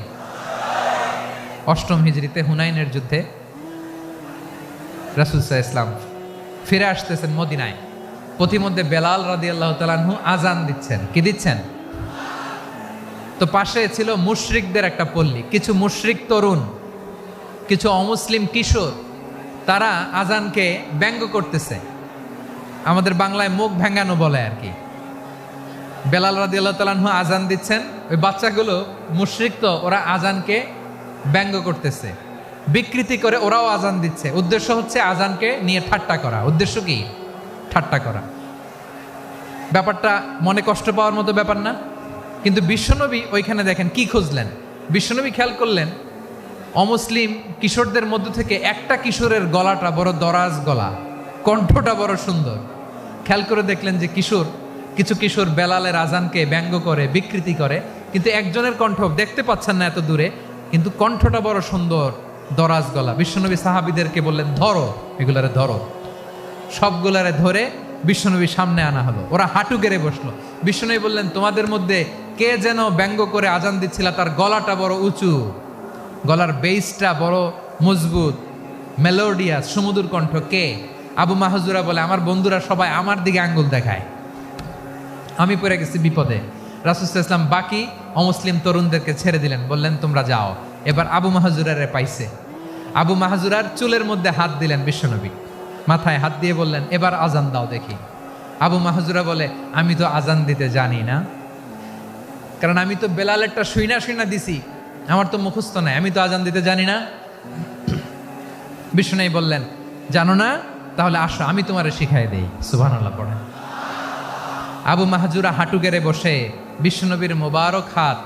অষ্টম হিজরিতে হুনাইনের যুদ্ধে রাসূল সাল্লাল্লাহু আলাইহি ওয়াসাল্লাম ফিরে আসতেছেন মদিনায়। পথিমধ্যে বেলাল রাদিয়াল্লাহু তাআলা আনহু আজান দিচ্ছেন। কি দিচ্ছেন? তো পাশে ছিল মুশরিকদের একটা পল্লী, কিছু মুশরিক তরুণ, কিছু অমুসলিম কিশোর, তারা আজানকে ব্যঙ্গ করতেছে। আমাদের বাংলায় মুখ ভেঙ্গানো বলে আর কি। বেলাল রাদিয়াল্লাহু তাআলা আনহু আজান দিচ্ছেন, ওই বাচ্চাগুলো মুশরিক, তো ওরা আজানকে ব্যঙ্গ করতেছে, বিকৃতি করে ওরাও আজান দিচ্ছে। উদ্দেশ্য হচ্ছে আজানকে নিয়ে ঠাট্টা করা। উদ্দেশ্য কি? ঠাট্টা করা। ব্যাপারটা মনে কষ্ট পাওয়ার মতো ব্যাপার না? কিন্তু বিশ্বনবী ওইখানে দেখেন কি খুঁজলেন। বিশ্বনবী খেয়াল করলেন অমুসলিম কিশোরদের মধ্য থেকে একটা কিশোরের গলাটা বড় দরাজ গলা, কণ্ঠটা বড় সুন্দর। খেয়াল করে দেখলেন যে কিছু কিশোর বেলালের আজানকে ব্যঙ্গ করে, বিকৃতি করে, কিন্তু একজনের কণ্ঠ দেখতে পাচ্ছেন না এত দূরে, কিন্তু কণ্ঠটা বড় সুন্দর, দরাজ গলা। বিশ্বনবী সাহাবীদেরকে বললেন, ধরো এগুলারে, ধরো। সবগুলারে ধরে বিশ্বনবী সামনে আনা হলো। ওরা হাঁটু গেড়ে বসলো। বিশ্বনবী বললেন, তোমাদের মধ্যে কে যেন ব্যঙ্গ করে আজান দিচ্ছিল, তার গলাটা বড় উঁচু, গলার বেসটা বড় মজবুত, মেলোডিয়াস, সুমধুর কণ্ঠ। কে? আবু মাহজুরা বলে, আমার বন্ধুরা সবাই আমার দিকে আঙ্গুল দেখায়, আমি পড়ে গেছি বিপদে। রাসূল সাল্লাল্লাহু আলাইহি ওয়াসাল্লাম বাকি অমুসলিম তরুণদেরকে ছেড়ে দিলেন, বললেন তোমরা যাও। এবার আবু মাহজুরারে পাইছে। আবু মাহজুরার চুলের মধ্যে হাত দিলেন বিশ্বনবী, মাথায় হাত দিয়ে বললেন, এবার আজান দাও দেখি। আবু মাহজুরা বলে, আমি তো আজান দিতে জানি না, কারণ আমি তো বেলালেরটা শুইনা দিছি, আমার তো মুখস্থ নাই, আমি তো আজান দিতে জানি না। বিশ্বনবী বললেন, জানো না? তাহলে আসো, আমি তোমারে শিখাই দেই। সুবহানাল্লাহ পড়েন। আবু মাহজুরা হাঁটু গেড়ে বসে, বিশ্বনবীর মোবারক হাত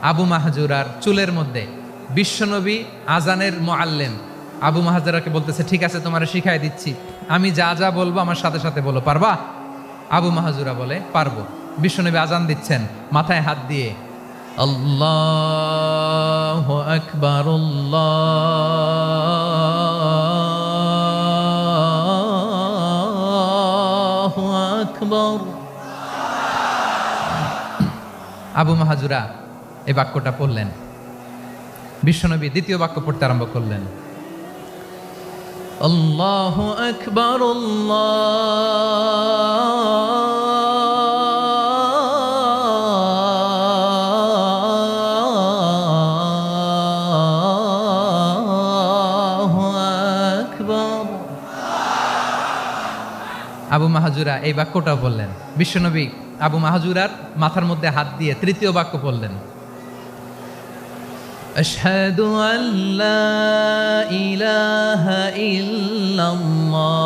আবু মাহজুরার চুলের মধ্যে। বিশ্বনবী আজানের মুআল্লিম আবু মাহজুরাকে বলতেছে, ঠিক আছে তোমারে শিখাই দিচ্ছি, আমি যা যা বলবো আমার সাথে সাথে বলো, পারবা? আবু মাহজুরা বলে, পারবো। বিশ্বনবী আজান দিচ্ছেন মাথায় হাত দিয়ে, আল্লাহু আকবার, আল্লাহু আকবার। আবু মাহজুরা এই বাক্যটা পড়লেন। বিশ্বনবী দ্বিতীয় বাক্য পড়তে আরম্ভ করলেন, আল্লাহু আকবার, আল্লাহু আকবার। আবু মাহজুরা এই বাক্যটাও বললেন। বিশ্বনবী আবু মাহজুরার মাথার মধ্যে হাত দিয়ে তৃতীয় বাক্য বললেন, আশহাদু আল্লা ইলাহা ইল্লাল্লাহ,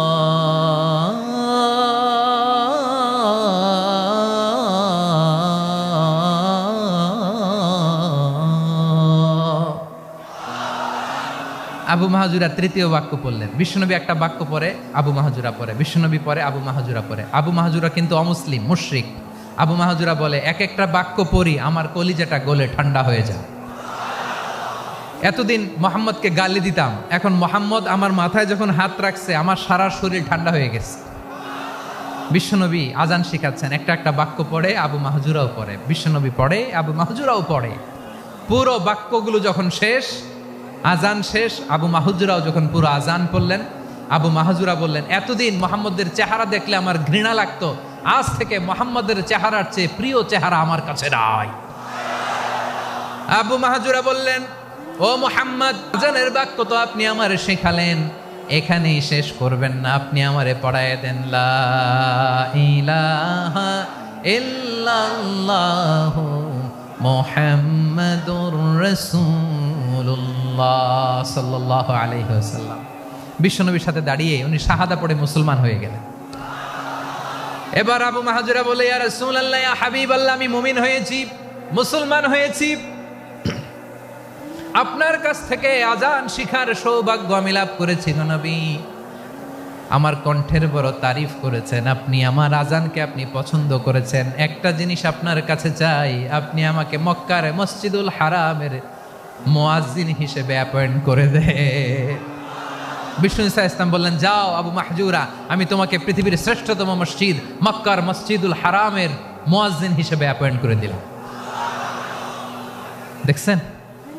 আবু মাহজুরা তৃতীয় বাক্য পড়লেন। বিশ্বনবী একটা বাক্য পরে আবু মাহজুরা পরে, বিশ্বনবী পরে আবু মাহজুরা পরে। আবু মাহজুরা কিন্তু অমুসলিম, মুশরিক। আবু মাহজুরা বলে, এক একটা বাক্য পড়ি আমার কলিজাটা গলে ঠান্ডা হয়ে যায়। এতদিন মোহাম্মদকে গালি দিতাম, এখন মোহাম্মদ আমার মাথায় যখন হাত রাখছে আমার সারা শরীর ঠান্ডা হয়ে গেছে। বিশ্বনবী আজান শিখাচ্ছেন, একটা একটা বাক্য পড়ে আবু মাহজুরাও পড়ে, বিশ্বনবী পড়ে, আবু মাহজুরাও পড়ে। পুরো বাক্যগুলো যখন শেষ, আজান শেষ, আবু মাহজুরাও যখন পুরো আজান পড়লেন, আবু মাহজুরা বললেন, এতদিন মোহাম্মদের চেহারা দেখলে আমার ঘৃণা লাগতো, আজ থেকে মোহাম্মদের চেহারার চেয়ে প্রিয় চেহারা আমার কাছে নাই। আবু মাহজুরা বললেন, ও মুহাম্মদ, আজানের বাক্য তো আপনি আমারে শেখালেন, এখানেই শেষ করবেন না, আপনি আমারে পড়ায় দেন, লা ইলাহা ইল্লাল্লাহু মুহাম্মাদুর রাসূলুল্লাহ সাল্লাল্লাহু আলাইহি ওয়াসাল্লাম। বিশ্বনবীর সাথে দাঁড়িয়ে উনি শাহাদা পড়ে মুসলমান হয়ে গেলেন। এবার আবু মাহজুরা বলে, ইয়া রাসূলুল্লাহ, ইয়া হাবিবাল্লাহ, আমি মুমিন হয়েছি, মুসলমান হয়েছি, আপনার কাছ থেকে আজান শিখার সৌভাগ্য আমি লাভ করেছি গো নবী। আমার কণ্ঠের বড় তারিফ করেছেন, আপনি আমার আজানকে আপনি পছন্দ করেছেন। একটা জিনিস আপনার কাছে চাই, আপনি আমাকে মক্কার মসজিদুল হারামের মুয়াজ্জিন হিসেবে অ্যাপয়েন্ট করে দেন। বিষ্ণু ঈসা ইসলাম বললেন, যাও আবু মাহজুরা, আমি তোমাকে পৃথিবীর শ্রেষ্ঠতম মসজিদ মক্কার মসজিদুল হারামের মুয়াজ্জিন হিসেবে অ্যাপয়েন্ট করে দিলাম। দেখছেন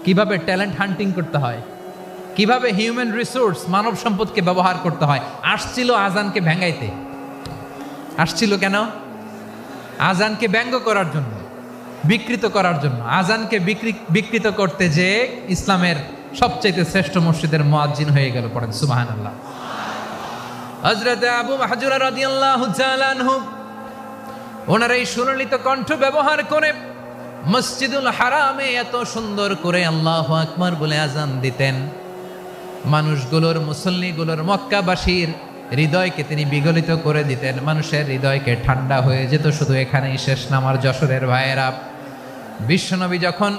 কিভাবে ট্যালেন্ট হান্টিং করতে হয়, কিভাবে হিউম্যান রিসোর্স মানব সম্পদকে ব্যবহার করতে হয়। আসছিল আজানকে ভেঙাইতে, আসছিল কেন? আজানকে ব্যঙ্গ করার জন্য, বিকৃত করার জন্য। আজানকে বিকৃত করতে যে ইসলামের সবচেয়ে শ্রেষ্ঠ মসজিদের মুয়াজ্জিন হয়ে গেল। পড়েন সুবহানাল্লাহ। হযরত আবু মাহজুরা রাদিয়াল্লাহু তাআলা আনহু ওনার এই সুললিত কণ্ঠ ব্যবহার করে মসজিদুল হারামে এত সুন্দর করে আল্লাহু আকবার বলে আজান দিতেন, মানুষগুলোর, মুসল্লিগুলোর, মক্কাবাসীর হৃদয়কে তিনি বিগলিত করে দিতেন। মানুষের হৃদয়কে ঠান্ডা হয়ে যেত। শুধু এখানেই শেষ না আমার যশোরের ভাইয়েরা। বিশ্বনবী যখন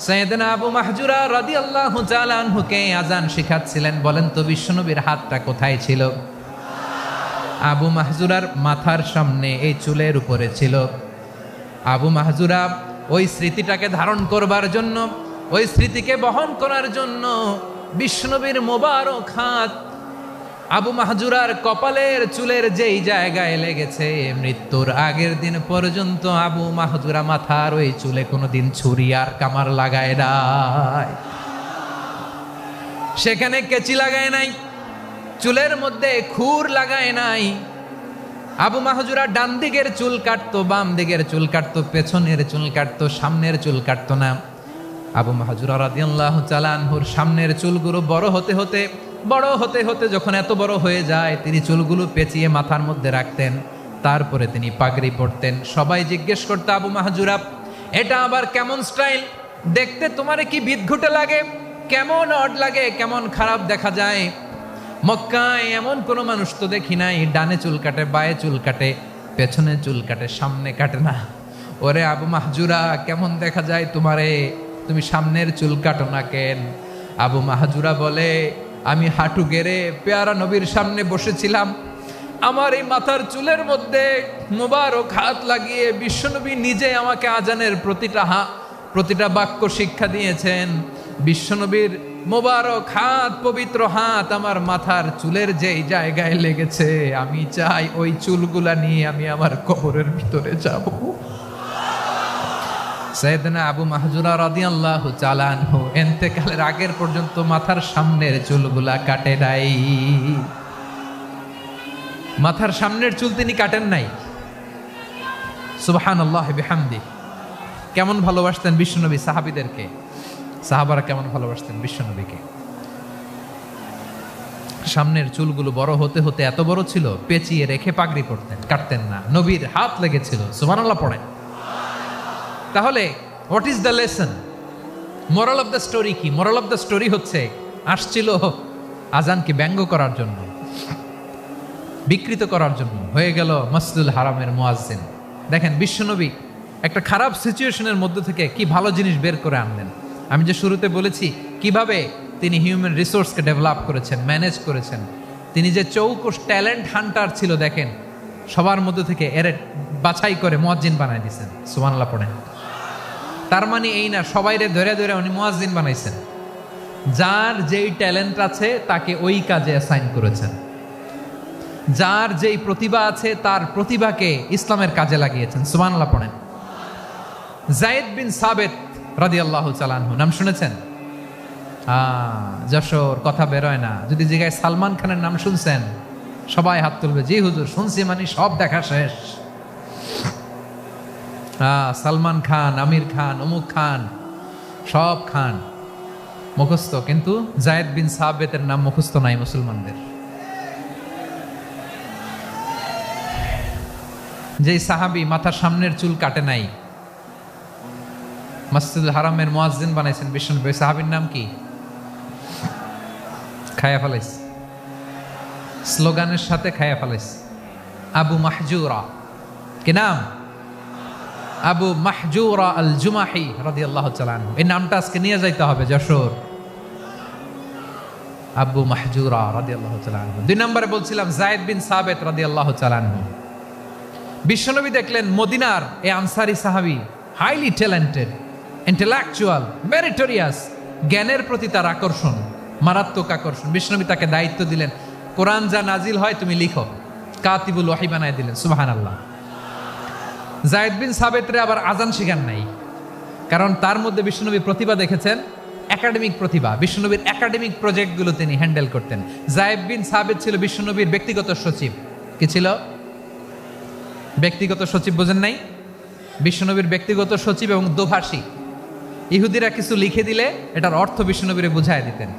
সাইয়েদনা আবু মাহজুরা রাদিয়াল্লাহু তাআলা আনহুকে আজান শিখাচ্ছিলেন, বলেন তো বিশ্বনবীর হাতটা কোথায় ছিল? আবু মাহজুরার মাথার সামনে, এই চুলের উপরে ছিল। আবু মাহজুরা ওই স্মৃতিটাকে ধারণ করবার জন্য, ওই স্মৃতিকে বহন করার জন্য বিশ্বনবীর মোবারক হাত আবু মাহজুরার কপালের চুলের যেই জায়গায় লেগেছে, মৃত্যুর আগের দিন পর্যন্ত আবু মাহজুরা মাথার ওই চুলে কোনোদিন ছুরি আর কামার লাগায় নাই, সেখানে কেচি লাগায় নাই, চুলের মধ্যে খুর লাগায় নাই। আবু মাহজুরা ডান দিকের চুল কাটতো, বাম দিকের চুল কাটতো, পেছনের চুল কাটতো, সামনের চুল কাটতো না। আবু মাহজুরা রাদিয়াল্লাহু তাআলা আনহুর সামনের চুলগুলো বড় হতে হতে যখন এত বড় হয়ে যায়, তিনি চুলগুলো পেঁচিয়ে মাথার মধ্যে রাখতেন। তারপরে তিনি পাগড়ি পরতেন। সবাই জিজ্ঞেস করতো, আবু মাহজুরা এটা আবার কেমন স্টাইল? দেখতে তোমারে কি বিদঘুটে লাগে, কেমন অড লাগে, কেমন খারাপ দেখা যায়। মক্কায় এমন কোনো মানুষ তো দেখি নাই ডানে চুল কাটে, বায়ে চুল কাটে, পেছনে চুল কাটে, সামনে কাটে না। ওরে আবু মাহজুরা কেমন দেখা যায় তোমারে, তুমি সামনের চুল কাটো না কেন? আবু মাহজুরা বলে, আমি হাঁটু গেড়ে পেয়ারা নবীর সামনে বসেছিলাম, আমার এই মাথার চুলের মধ্যে মোবারক হাত লাগিয়ে বিশ্বনবী নিজে আমাকে আজানের প্রতিটা বাক্য শিক্ষা দিয়েছেন। বিশ্বনবীর মোবারক হাত, পবিত্র হাত আমার মাথার চুলের যেই জায়গায় লেগেছে, আমি চাই ওই চুলগুলা নিয়ে আমি আমার কবরের ভিতরে যাব। সাইয়েদনা আবু মাহজুরা রাদিয়াল্লাহু তাআলা আনহু ইন্তেকালের আগের পর্যন্ত মাথার সামনের চুলগুলা কাটে নাই। মাথার সামনের চুল তিনি কাটেন নাই। সুবহানাল্লাহি বিহামদি। কেমন ভালোবাসতেন বিশ্বনবী সাহাবীদেরকে, সাহাবারা কেমন ভালোবাসতেন বিশ্বনবীকে। সামনের চুলগুলো বড় হতে হতে এত বড় ছিল, পেঁচিয়ে রেখে পাগড়ি পরতেন, কাটতেন না। নবীর হাত লেগেছিল। সুবহানাল্লাহ পড়েন। তাহলে what is the lesson? Moral of the story কি? মোরাল অফ দ্য স্টোরি হচ্ছে, আসছিল আজানকে ব্যঙ্গ করার জন্য, বিকৃত করার জন্য, হয়ে গেল মসজিদুল হারামের মুয়াজ্জিন। দেখেন বিশ্বনবী একটা খারাপ সিচুয়েশনের মধ্যে থেকে কি ভালো জিনিস বের করে আনলেন। আমি যে শুরুতে বলেছি কিভাবে তিনি হিউম্যান রিসোর্সকে ডেভেলপ করেছেন, ম্যানেজ করেছেন। তিনি যে চৌকস ট্যালেন্ট হান্টার ছিল, দেখেন সবার মধ্যে থেকে এর বাছাই করে মুয়াজ্জিন বানাই দিয়েছেন। সুবহানাল্লাহ পড়েন। তার মানে এই না সবাইরে ধরে ধরে উনি মুয়াজ্জিন বানাইছেন। যার যেই ট্যালেন্ট আছে তাকে ওই কাজে অ্যাসাইন করেছেন। যার যেই প্রতিভা আছে তার প্রতিভাকে ইসলামের কাজে লাগিয়েছেন। সুবহানাল্লাহ পড়েন। যায়েদ বিন সাবিত রাদিয়াল্লাহু তাআলা আনহু নাম শুনেছেন? যশোর কথা বেরোয় না। যদি জায়গায় সালমান খানের নাম শুনছেন, সবাই হাত তুলবে, জি হুজুর শুনছি, মানে সব দেখা শেষ। সালমান খান, আমির খান, অমুক খান, সব খান মুখস্থ, কিন্তু যায়েদ বিন সাবিতের নাম মুখস্থ নাই মুসলমানদের। যেই সাহাবী মাথার সামনের চুল কাটে নাই, মসজিদুল হারামের মুয়াজ্জিন বানাইছেন বিশ্বনবী, সাহাবীর নাম কি? খায়া ফেলাইস, স্লোগানের সাথে খায়া ফেলাইস। আবু মাহজুরা। কি নাম? আবু মাহজুরা আল জুমাহি রাদিয়াল্লাহু তাআলা আনহু। এই নামটা আজকে নিয়ে যাইতে হবে যশোর। আবু মাহজুরা রাদিয়াল্লাহু তাআলা আনহু। 2 নম্বরে বলছিলাম যায়েদ বিন সাবিত রাদিয়াল্লাহু তাআলা আনহু। বিশ্বনবী দেখলেন মদিনার এই আনসারী সাহাবী হাইলি ট্যালেন্টেড, ইন্টেলেকচুয়াল, মেরিটোরিয়াস, জ্ঞানের প্রতি তার আকর্ষণ, মারাত্মক আকর্ষণ। বিশ্বনবী তাকে দায়িত্ব দিলেন, কোরআন যা নাজিল হয় তুমি লিখো, কাতিবুল ওয়াহি বানায় দিলেন। সুবহানাল্লাহ। যায়েদ বিন সাবেতরে আবার আজান শিখান নাই, কারণ তার মধ্যে বিশ্বনবী প্রতিভা দেখেছেন, একাডেমিক প্রতিভা। বিশ্বনবীর একাডেমিক প্রজেক্টগুলো তিনি হ্যান্ডেল করতেন। যায়েদ বিন সাবেত ছিল বিশ্বনবীর ব্যক্তিগত সচিব। কি ছিল? ব্যক্তিগত সচিব, বোঝেন নাই? বিশ্বনবীর ব্যক্তিগত সচিব এবং দোভাষী। ইহুদিরা কিছু লিখে দিলে এটার অর্থ বিশ্বনবীরে বুঝায় দিতেন,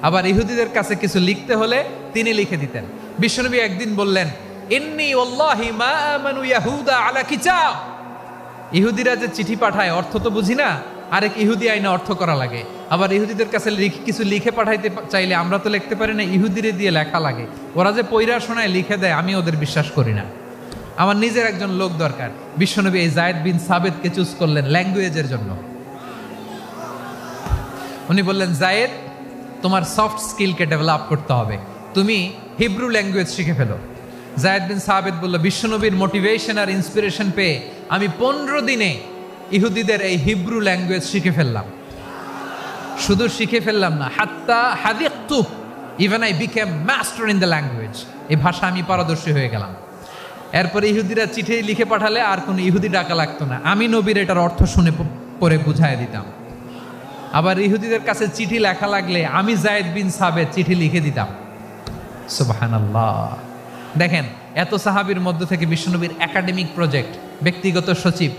আবার ইহুদিদের কাছে কিছু লিখতে হলে তিনি লিখে দিতেন। বিশ্বনবী একদিন বললেন, ইন্নী ওয়াল্লাহি মা আমানু ইয়াহুদা আলা কিতাব। ইহুদিরা যে চিঠি পাঠায় অর্থ তো বুঝি না, আরেক ইহুদি আইনে অর্থ করা লাগে। আবার ইহুদিদের কাছে কিছু লিখে পাঠাইতে চাইলে আমরা তো লিখতে পারি না, ইহুদিরে দিয়ে লেখা লাগে। ওরা যে পয়রা শোনায় লিখে দেয়, আমি ওদের বিশ্বাস করি না, আমার নিজের একজন লোক দরকার। বিশ্বনবী এই যায়েদ বিন সাবেতকে চুজ করলেন ল্যাঙ্গুয়েজের জন্য। উনি বললেন, যায়েদ, তোমার সফট স্কিলকে ডেভেলপ করতে হবে, তুমি হিব্রু ল্যাঙ্গুয়েজ শিখে ফেলো। যায়েদ বিন সাবেত বলল, বিশ্বনবীর মোটিভেশন আর ইন্সপিরেশন পেয়ে আমি 15 দিনে ইহুদিদের এই হিব্রু ল্যাঙ্গুয়েজ শিখে ফেললাম। শুধু শিখে ফেললাম না, হাত্তা হাদিকতু, even I became master in the language. এই ভাষা আমি পারদর্শী হয়ে গেলাম। এরপরে ইহুদিরা চিঠি লিখে পাঠালে আর কোনো ইহুদি ডাকা লাগতো না, আমি নবীর এটার অর্থ শুনে পরে বুঝায় দিতাম। আবার ইহুদিদের কাছে চিঠি লেখা লাগলে আমি যায়েদ বিন সাবেত চিঠি লিখে দিতাম। সুবহানাল্লাহ। দেখেন, এত সাহাবীর মধ্য থেকে বিশ্বনবীর একাডেমিক প্রজেক্ট, ব্যক্তিগত সচিব,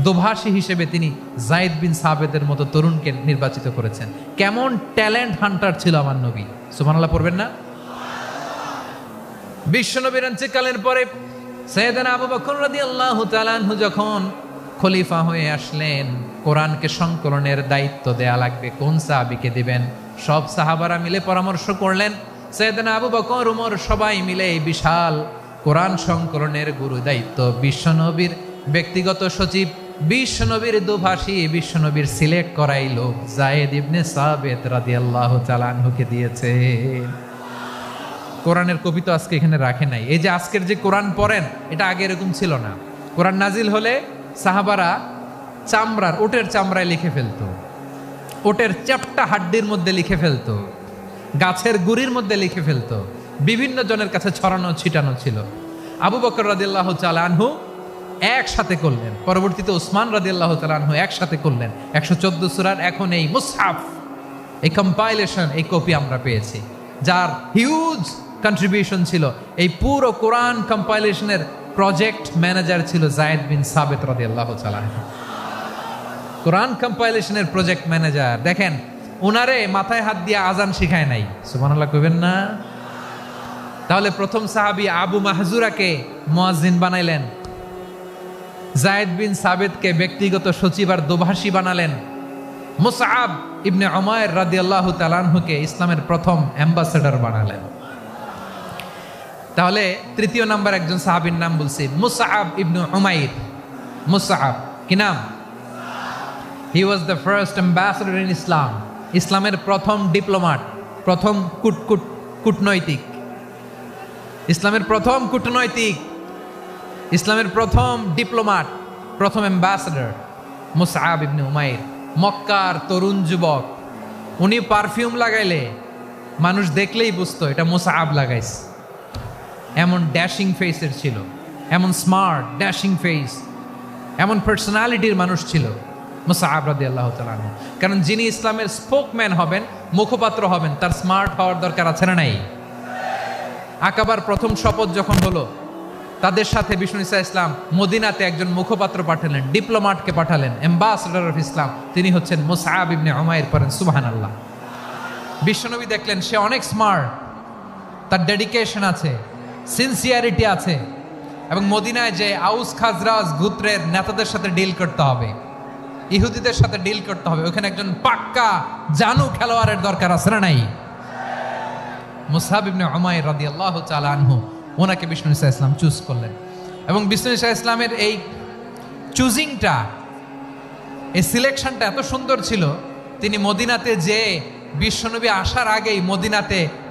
দোভাষী হিসেবে তিনি যায়েদ বিন সাবেতের মতো তরুণকে নির্বাচিত করেছেন। কেমন ট্যালেন্ট হান্টার ছিল আমার নবী। সুবহানাল্লাহ পড়বেন না? বিশ্বনবীর ইন্তেকালের পরে সাইয়েদনা আবু বকর রাদিয়াল্লাহু তাআলা আনহু যখন খলিফা হয়ে আসলেন, কোরআনকে সংকলনের দায়িত্ব দেয়া লাগবে, কোন সাহাবীকে দিবেন? সব সাহাবারা মিলে পরামর্শ করলেন। সাইয়েদনা আবু বকর, উমর সবাই মিলে এই বিশাল কোরআন সংকলনের গুরু দায়িত্ব বিশ্বনবীর ব্যক্তিগত সচিব, বিশ্বনবীর দোভাষী, বিশ্বনবীর সিলেক্ট করাই লোক যায়েদ ইবনে সাবেত রাদিয়াল্লাহু তাআলা আনহুকে দিয়েছে। কোরআনের কপি তো আজকে এখানে রাখে নাই। এই যে আজকের যে কোরআন পড়েন, এটা আগে এরকম ছিল না। কোরআন নাজিল হলে সাহাবারা চামড়ার, ওটের চামড়ায় লিখে ফেলতো, ওটের চ্যাপ্টা হাড্ডির মধ্যে লিখে ফেলতো, গাছের গুড়ির মধ্যে লিখে ফেলতো, বিভিন্ন জনের কাছে ছড়ানো ছিটানো ছিল। আবু বকর রাদিয়াল্লাহু তাআলা আনহু একসাথে করলেন, পরবর্তীতে উসমান রাদিয়াল্লাহু তাআলা আনহু একসাথে করলেন। 114 সূরার এখন এই মুসহাফ, এই কম্পাইলেশন, এই কপি আমরা পেয়েছি, যার হিউজ কন্ট্রিবিউশন ছিল। এই পুরো কোরআন কম্পাইলেশনের প্রজেক্ট ম্যানেজার ছিল যায়েদ বিন সাবেত রাদিয়াল্লাহু তাআলা। কোরআন কম্পাইলেশনের প্রজেক্ট ম্যানেজার। দেখেন, উনারে মাথায় হাত দিয়ে আজান শিখায় নাই। সুবহানাল্লাহ কইবেন না? তাহলে প্রথম সাহাবী আবু মাহজুরাকে মুয়াজ্জিন বানাইলেন, যায়েদ বিন সাবেতকে ব্যক্তিগত সচিব আর দোভাষী বানালেন, মুসআব ইবনে উমাইর রাদিয়াল্লাহু তাআলা আনহুকে ইসলামের প্রথম অ্যাম্বাসেডর বানালেন। তাহলে তৃতীয় নাম্বার একজন সাহাবীর নাম বলছি, মুসআব ইবনে উমাইর। মুসআব কি নাম? He was the first ambassador in Islam. ইসলামের প্রথম ডিপ্লোমাট, প্রথম কূটনৈতিক, ইসলামের প্রথম কূটনৈতিক, ইসলামের প্রথম ডিপ্লোমাট, প্রথম অ্যাম্বাসেডর মুসআব ইবনে উমাইর। মক্কার তরুণ যুবক, উনি পারফিউম লাগাইলে মানুষ দেখলেই বুঝতো এটা মুসআব লাগাইছে। এমন ড্যাশিং ফেসের ছিল, এমন স্মার্ট ড্যাশিং ফেস, এমন পার্সোনালিটির মানুষ ছিল মুসআব রাদিয়াল্লাহু তাআলা আনহু। কারণ যিনি ইসলামের স্পোকম্যান হবেন, মুখপাত্র হবেন, তার স্মার্ট হওয়ার দরকার আছে না নাই? আকাবার প্রথম শপথ যখন হলো, তাদের সাথে বিষ্ণু ঈসা ইসলাম মদিনাতে একজন মুখপাত্র পাঠালেন, ডিপ্লোমাটকে পাঠালেন, অ্যাম্বাসেডর অফ ইসলাম। তিনি হচ্ছেন মুসআব ইবনে উমাইর। পড়েন সুবহানাল্লাহ। বিশ্বনবী দেখলেন সে অনেক স্মার্ট, তার ডেডিকেশন আছে, সিনসিয়ারিটি আছে, এবং মদিনায় যে আউস খাজরাজ গোত্রের নেতাদের সাথে ডিল করতে হবে, ইহুদিদের সাথে ডিল করতে হবে, ওখানে একজন পাক্কা জানু খেলোয়াড়ের দরকার আছে না নাই? মুসআব ইবনে উমাইর রাদিয়াল্লাহু তাআলা আনহু, ওনাকে বিষ্ণু ঈসা ইসলাম চুজ করলেন। এবং বিষ্ণু ঈসা ইসলামের এই চুজিংটা, এই সিলেকশনটা এত সুন্দর ছিল, তিনি মদিনাতে যে বিশ্বনবী আসার আগেই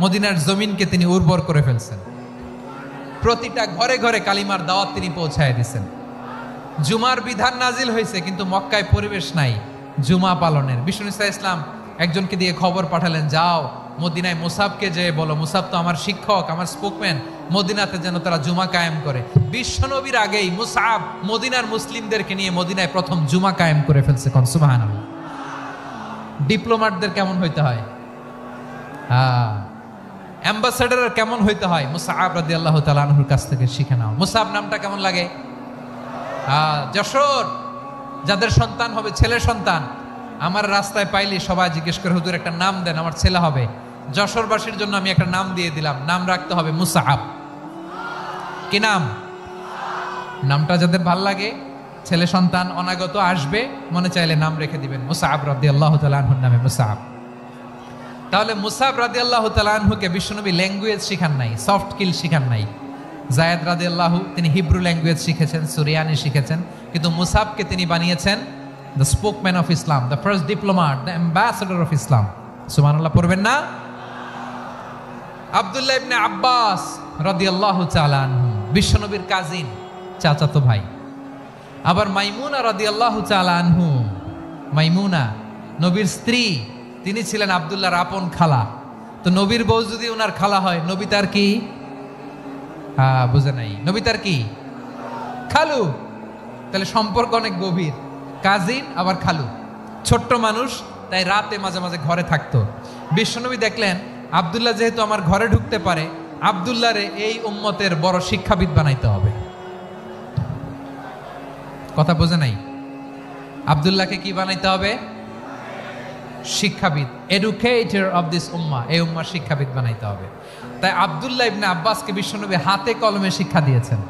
মদিনার জমিনকে তিনি উর্বর করে ফেলছেন। প্রতিটা ঘরে ঘরে কালিমার দাওয়াত তিনি পৌঁছায় দিয়েছেন। জুমার বিধান নাজিল হয়েছে, কিন্তু মক্কায় পরিবেশ নাই জুমা পালনের। বিষ্ণু ঈসা ইসলাম একজনকে দিয়ে খবর পাঠালেন, যাও মদিনায় মুসাবকে যে বলো, মুসাব তো আমার শিক্ষক, আমার স্পোকম্যান, মদিনাতে যেন তারা জুমা কায়েম করে। বিশ্বনবীর আগেই মুসাব মদিনার মুসলিমদেরকে নিয়ে মদিনায় প্রথম জুমা কায়েম করে ফেলছে। কোন সুবহানাল্লাহ। ডিপ্লোম্যাটদের কেমন হইতে হয়, অ্যাম্বাসেডারের কেমন হইতে হয়, মুসাব রাদিয়াল্লাহু তাআলা আনহুর কাছ থেকে শিখে নাও। মুসাব নামটা কেমন লাগে? যশোর যাদের সন্তান হবে, ছেলে সন্তান, আমার রাস্তায় পাইলে সবাই জিজ্ঞেস করে, হুজুর একটা নাম দেন, আমার ছেলে হবে। যশোরবাসীর জন্য আমি একটা নাম দিয়ে দিলাম, নাম রাখতে হবে মুসাব। কি নাম? নামটা যাদের ভাল লাগে, ছেলে সন্তান অনাগত আসবে, মনে চাইলে নাম রেখে দিবেন মুসাব রাদিয়াল্লাহু তাআলা আনহুর নামে মুসাব। তাহলে মুসাব রাদিয়াল্লাহু তাআলা আনহুকে বিশ্বনবী ল্যাঙ্গুয়েজ শিখান নাই, সফট স্কিল শিখান নাই। জায়েদ রাদিয়াল্লাহু তিনি হিব্রু ল্যাঙ্গুয়েজ শিখেছেন, সুরিয়ানি শিখেছেন, কিন্তু মুসাবকে তিনি বানিয়েছেন the spokesman of Islam, the first diplomat, the ambassador of Islam. সুবহানাল্লাহ পড়বেন না? আব্দুল্লাহ ইবনে আব্বাস রাদিয়াল্লাহু তাআলা আনহু বিশ্বনবীর কাজিন, চাচাতো ভাই। আবার মাইমুনা রাদিয়াল্লাহু তাআলা আনহু, মাইমুনা নবীর স্ত্রী, তিনি ছিলেন আব্দুল্লাহর আপন খালা। তো নবীর বউ যদি ওনার খালা হয়, নবী তার কি? বুঝে নাই, নবী তার কি? খালু। তাহলে সম্পর্ক অনেক গভীর, কাজিন আবার খালু। ছোট্ট মানুষ, তাই রাতে মাঝে মাঝে ঘরে থাকতো। বিশ্বনবী দেখলেন আব্দুল্লাহ যেহেতু আমার ঘরে ঢুকতে পারে, আব্দুল্লাহরে এই উম্মতের বড় শিক্ষাবিদ বানাইতে হবে। কথা বোঝে নাই? আব্দুল্লাহকে কি বানাইতে হবে? শিক্ষাবিদ, এডুকেটর অফ দিস উম্মাহ, এই উম্মার শিক্ষাবিদ বানাইতে হবে। তাই আব্দুল্লাহ ইবনে আব্বাসকে বিশ্বনবী হাতে কলমে শিক্ষা দিয়েছেন।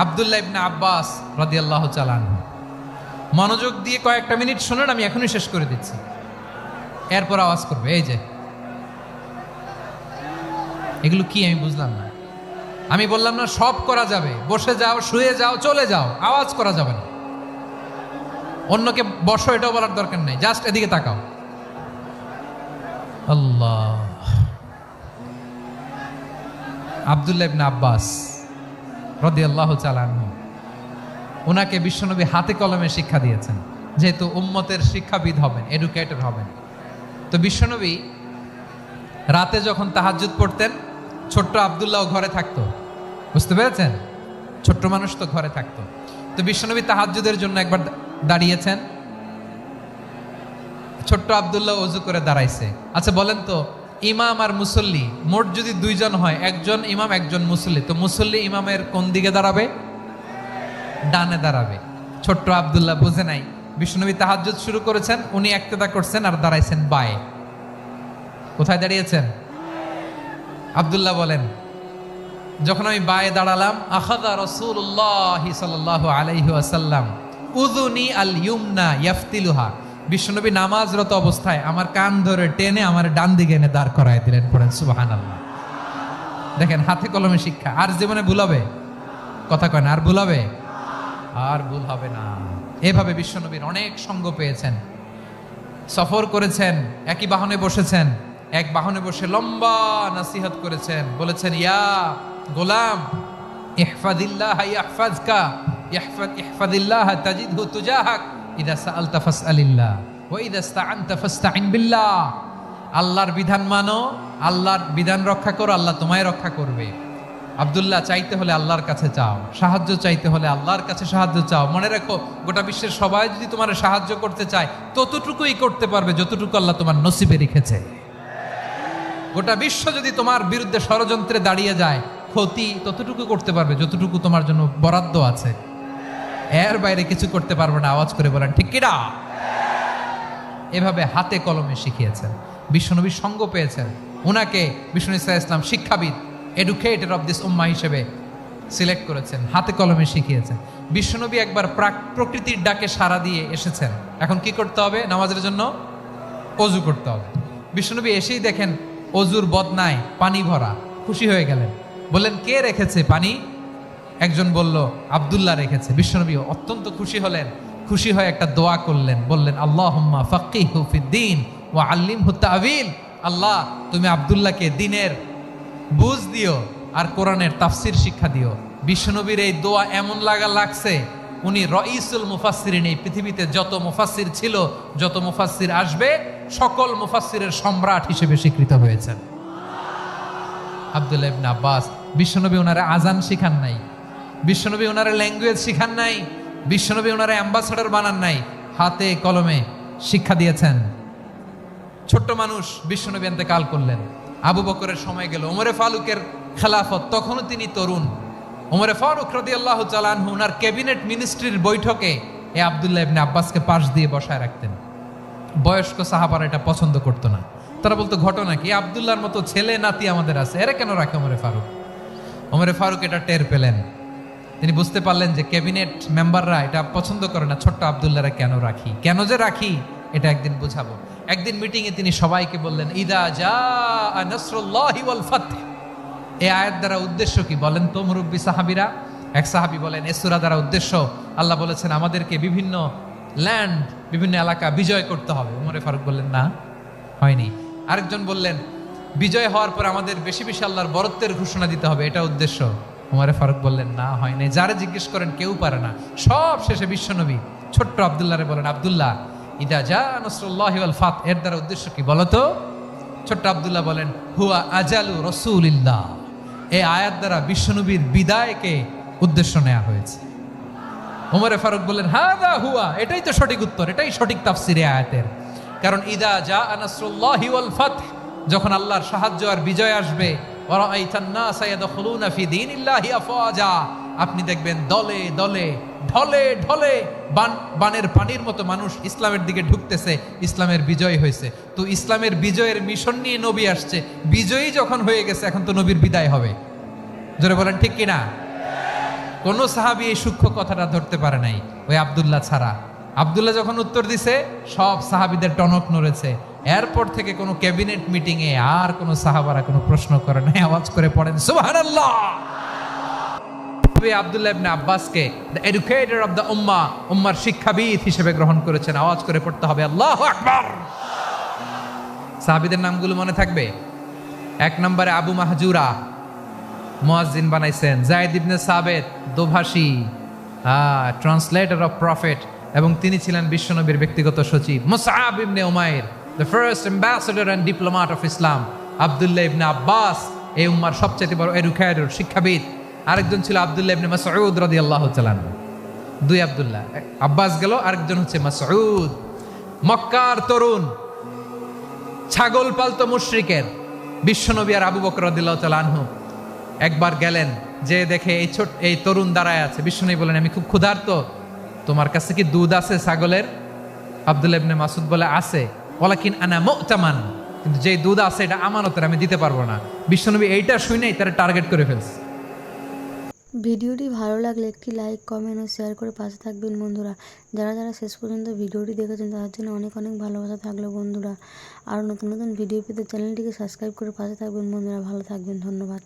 আব্দুল্লাহ ইবনে আব্বাস রাদিয়াল্লাহু তাআলা আনহু, মনোযোগ দিয়ে কয়েকটা মিনিট শুনুন, আমি এখনই শেষ করে দিচ্ছি, এরপর আওয়াজ করবে। এই যে এগুলো কি আমি বুঝলাম না। আমি বললাম না সব করা যাবে, বসে যাও, শুয়ে যাও, চলে যাও, আওয়াজ করা যাবে না। অন্যকে বসো এটাও বলার দরকার নেই, জাস্ট এদিকে তাকাও। আল্লাহ। আব্দুল্লাহ ইবনে আব্বাস রাদিয়াল্লাহু তাআলা আনহু, ওনাকে বিশ্বনবী হাতে কলমে শিক্ষা দিয়েছেন, যেহেতু উম্মতের শিক্ষাবিদ হবেন, এডুকেটর হবেন। তো বিশ্বনবী রাতে যখন তাহাজ্জুদ পড়তেন, ছোট্ট আব্দুল্লাহ ঘরে থাকতো। বুঝতে পেরেছেন? ছোট্ট মানুষ তো ঘরে থাকতো। তো বিশ্বনবী তাহাজ্জুদের জন্য একবার দাঁড়িয়েছেন, ছোট্ট আব্দুল্লাহ ওযু করে দাঁড়াইছে। আচ্ছা বলেন তো, ইমাম আর মুসল্লি মোট যদি দুইজন হয়, একজন ইমাম একজন মুসল্লি, তো মুসল্লি ইমামের কোন দিকে দাঁড়াবে? ডানে দাঁড়াবে। ছোট্ট আব্দুল্লাহ বুঝে নাই, বিশ্বনবী তাহাজ্জুদ শুরু করেছেন, উনি ইক্তেদা করছেন আর দাঁড়াইছেন বায়ে। কোথায় দাঁড়িয়েছেন? আব্দুল্লাহ বলেন, যখন আমি বায়ে দাঁড়ালাম, আখাযা রাসূলুল্লাহ সাল্লাল্লাহু আলাইহি ওয়াসাল্লাম উযুনি আল ইউমনা ইয়াফতিলুহা, বিশ্বনবী নামাজরত অবস্থায় আমার কান ধরে টেনে আমার ডান দিকে এনে দাঁড় করায় দিলেন। পড়েন সুবহানাল্লাহ। দেখেন হাতে কলমে শিক্ষা। আর জীবনে ভুল হবে? কথা কয় না, আর ভুল হবে? আর ভুল হবে না। এভাবে বিশ্বনবীর অনেক সঙ্গ পেয়েছেন, সফর করেছেন, একই বাহনে বসেছেন, এক বাহনে বসে লম্বা নাসিহত করেছেন, বলেছেন, ইয়া গোলাম ইহফাদিল্লাহ ইয়াহফাজকা, ইহফাদিল্লাহ তাজিদহু তুজাহাক, ইযা সাআলতা ফাসআলিল্লাহ ওয়া ইযা ইসতাআনতা ফাসতাইন বিল্লাহ। আল্লাহর বিধান মানো, আল্লাহর বিধান রক্ষা করো, আল্লাহ তোমায় রক্ষা করবে। আব্দুল্লাহ, চাইতে হলে আল্লাহর কাছে চাও, সাহায্য চাইতে হলে আল্লাহর কাছে সাহায্য চাও। মনে রাখো, গোটা বিশ্বের সবাই যদি তোমার সাহায্য করতে চায়, ততটুকুই করতে পারবে যতটুকু আল্লাহ তোমার নসিবে রেখেছে। গোটা বিশ্ব যদি তোমার বিরুদ্ধে ষড়যন্ত্রে দাঁড়িয়ে যায়, ক্ষতি ততটুকু করতে পারবে যতটুকু তোমার জন্য বরাদ্দ আছে, এর বাইরে কিছু করতে পারবে না। আওয়াজ করে বলেন ঠিক কিনা? এভাবে হাতে কলমে শিখিয়েছেন, বিশ্বনবীর সঙ্গ পেয়েছেন। ওনাকে বিষ্ণু ইসলাম শিক্ষাবিদ, এডুকেটর অফ দিস উম্মাহ হিসেবে সিলেক্ট করেছেন, হাতে কলমে শিখিয়েছেন। বিশ্বনবী একবার প্রকৃতির ডাকে সাড়া দিয়ে এসেছেন। এখন কি করতে হবে? নামাজের জন্য ওযু করতে হবে। বিশ্বনবী এসেই দেখেন ওযুর বদনায় পানি ভরা, খুশি হয়ে গেলেন, বললেন, কে রেখেছে পানি? একজন বলল, আব্দুল্লাহ রেখেছে। বিশ্বনবী অত্যন্ত খুশি হলেন, খুশি হয়ে একটা দোয়া করলেন, বললেন, আল্লাহুম্মা ফাক্কিহু ফিদ্দীন ওয়া আল্লিমহু তা'ওয়ীল। আল্লাহ, তুমি আব্দুল্লাহকে দ্বীনের বুঝ দিও আর কোরআনের তাফসীর শিক্ষা দিও। বিশ্বনবীর এই দোয়া এমন লাগছে উনি রঈসুল মুফাসসিরিন, এই পৃথিবীতে যত মুফাসসির ছিল, যত মুফাসসির আসবে, সকল মুফাসসিরের সম্রাট হিসেবে স্বীকৃত হয়েছেন। আব্দুল্লাহ ইবনে আব্বাস, বিশ্বনবী ওনারে আজান শিখান নাই, বিশ্বনবী ওনারে ল্যাঙ্গুয়েজ শিখান নাই, বিশ্বনবী ওনারে অ্যাম্বাসাডর বানান নাই, হাতে কলমে শিক্ষা দিয়েছেন। ছোট্ট মানুষ, বিশ্বনবী ইন্তেকাল করলেন, আবু বকরের সময় গেল, ওমরে ফারুকের খেলাফত, তখনও তিনি তরুণ। ওমরে ফারুক রাদিয়াল্লাহু তাআলা আনহু ওনার ক্যাবিনেট মিনিস্ট্রির বৈঠকে এই আব্দুল্লাহ ইবনে আব্বাসকে পাশ দিয়ে বসায় রাখতেন। বয়স্ক সাহাবারা এটা পছন্দ করতো না, তারা বলতো ঘটনা কি, আব্দুল্লাহর মতো ছেলে নাতি আমাদের আছে, এরা কেন রাখে ওমরে ফারুক? ওমরে ফারুক এটা টের পেলেন, তিনি বুঝতে পারলেন যে ক্যাবিনেট মেম্বাররা এটা পছন্দ করে না, ছোট্ট আব্দুল্লাহরা কেন রাখি, কেন যে রাখি এটা একদিন বুঝাবো। একদিন মিটিংয়ে তিনি সবাইকে বললেন, ইদা জাআ নাসরুল্লাহি ওয়াল ফাতহ। এই আয়াত দ্বারা উদ্দেশ্য কি বলেন তো মুরব্বী সাহাবীরা? এক সাহাবী বলেন, এই সূরা দ্বারা উদ্দেশ্য, আল্লাহ বলেছেন আমাদেরকে বিভিন্ন ল্যান্ড, বিভিন্ন এলাকা বিজয় করতে হবে। ওমরে ফারুক বললেন, না, হয়নি। আরেকজন বললেন, বিজয় হওয়ার পর আমাদের বেশি বেশি আল্লাহর বরত্বের ঘোষণা দিতে হবে, এটা উদ্দেশ্য। ওমরে ফারুক বললেন, না, হয়নি। যারা জিজ্ঞেস করেন কেউ পারে না। সব শেষে বিশ্বনবী ছোট্ট আব্দুল্লাহরে বলেন, আব্দুল্লাহ, ইদা জা নাসরুল্লাহি ওয়াল ফাত, এর দ্বারা উদ্দেশ্য কি বলো তো? ছোট্ট আব্দুল্লাহ বলেন, হুয়া আজালু রাসূলিল্লাহ। এই আয়াত দ্বারা বিশ্বনবীর বিদায়কে উদ্দেশ্য নেওয়া হয়েছে। ওমরে ফারুক বললেন, হাদা হুয়া, এটাই তো সঠিক উত্তর, এটাই সঠিক তাফসীর এই আয়াতের। কারণ ইদা জা নাসরুল্লাহি ওয়াল ফাত, যখন আল্লাহর সাহায্য আর বিজয় আসবে, ওয়া রাআইতান নাসা ইয়াদখুলুনা ফি দীনিল্লাহি আফওয়াজা, আপনি দেখবেন দলে দলে, ঢলে ঢলে, বানের পানির মতো মানুষ ইসলামের দিকে ঢুকতেছে, ইসলামের বিজয় হয়েছে। তো ইসলামের বিজয়ের মিশন নিয়ে নবী আসছে, বিজয়ী যখন হয়ে গেছে, এখন তো নবীর বিদায় হবে। জোরে বলেন ঠিক কিনা? কোন সাহাবী এই সূক্ষ্ম কথাটা ধরতে পারে নাই, ওই আব্দুল্লাহ ছাড়া। আব্দুল্লাহ যখন উত্তর দিছে, সব সাহাবীদের টনক নড়েছে। এরপর থেকে কোনো ক্যাবিনেট মিটিং এ আর কোনো সাহাবারা কোনো প্রশ্ন করে নাই, আওয়াজ করে পড়েন সুবহানাল্লাহ। আব্দুল্লাহ ইবনে আব্বাসকে দ্য এডুকেটর অফ দ্য উম্মাহ, উম্মার শিক্ষাবিদ হিসেবে গ্রহণ করেছেন। আওয়াজ করে পড়তে হবে আল্লাহু আকবার। সাহাবীদের নামগুলো মনে থাকবে। এক নম্বরে আবু মাহজুরা, মুয়াজ্জিন বানাইছেন। যায়েদ ইবনে সাবিত, দোভাষী, ট্রান্সলেটর অফ প্রফেট, এবং তিনি ছিলেন বিশ্বনবীর ব্যক্তিগত সচিব। Musab ibn Umair, the first ambassador and diplomat of Islam. Abdullah ibn Abbas, এই উম্মার সবচেয়ে বড় এডুকেটর, শিক্ষাবিদ। আরেকজন ছিল আব্দুল্লাহ ইবনে মাসউদ রাদিয়াল্লাহু তাআলা। দুই আব্দুল্লাহ, আব্বাস গেল, আরেকজন হচ্ছে মাসউদ। মক্কার তরুণ, ছাগল পালতো মুশরিকের। বিশ্বনবী আর আবু বকর রাদিয়াল্লাহু তাআলা আনহু একবার গেলেন, যে দেখে এই তরুণ দাঁড়ায় আছে। বিশ্বনবী বলেন, আমি খুব ক্ষুধার্ত, তোমার কাছে কি দুধ আছে ছাগলের? আব্দুল্লাহ ইবনে মাসউদ বলে, আছে। ওয়ালাকিন আনা মুতামান, কিন্তু যে দুধ আছে এটা আমানতের, আমি দিতে পারবো না। বিশ্বনবী এইটা শুনেই তারা টার্গেট করে ফেলছে। ভিডিওটি ভালো লাগলে একটি লাইক, কমেন্ট ও শেয়ার করে পাশে থাকবেন বন্ধুরা। যারা যারা শেষ পর্যন্ত ভিডিওটি দেখেছেন তাদের জন্য অনেক অনেক ভালোবাসা থাকলো বন্ধুরা। আর নতুন নতুন ভিডিও পেতে চ্যানেলটিকে সাবস্ক্রাইব করে পাশে থাকবেন বন্ধুরা। ভালো থাকবেন, ধন্যবাদ।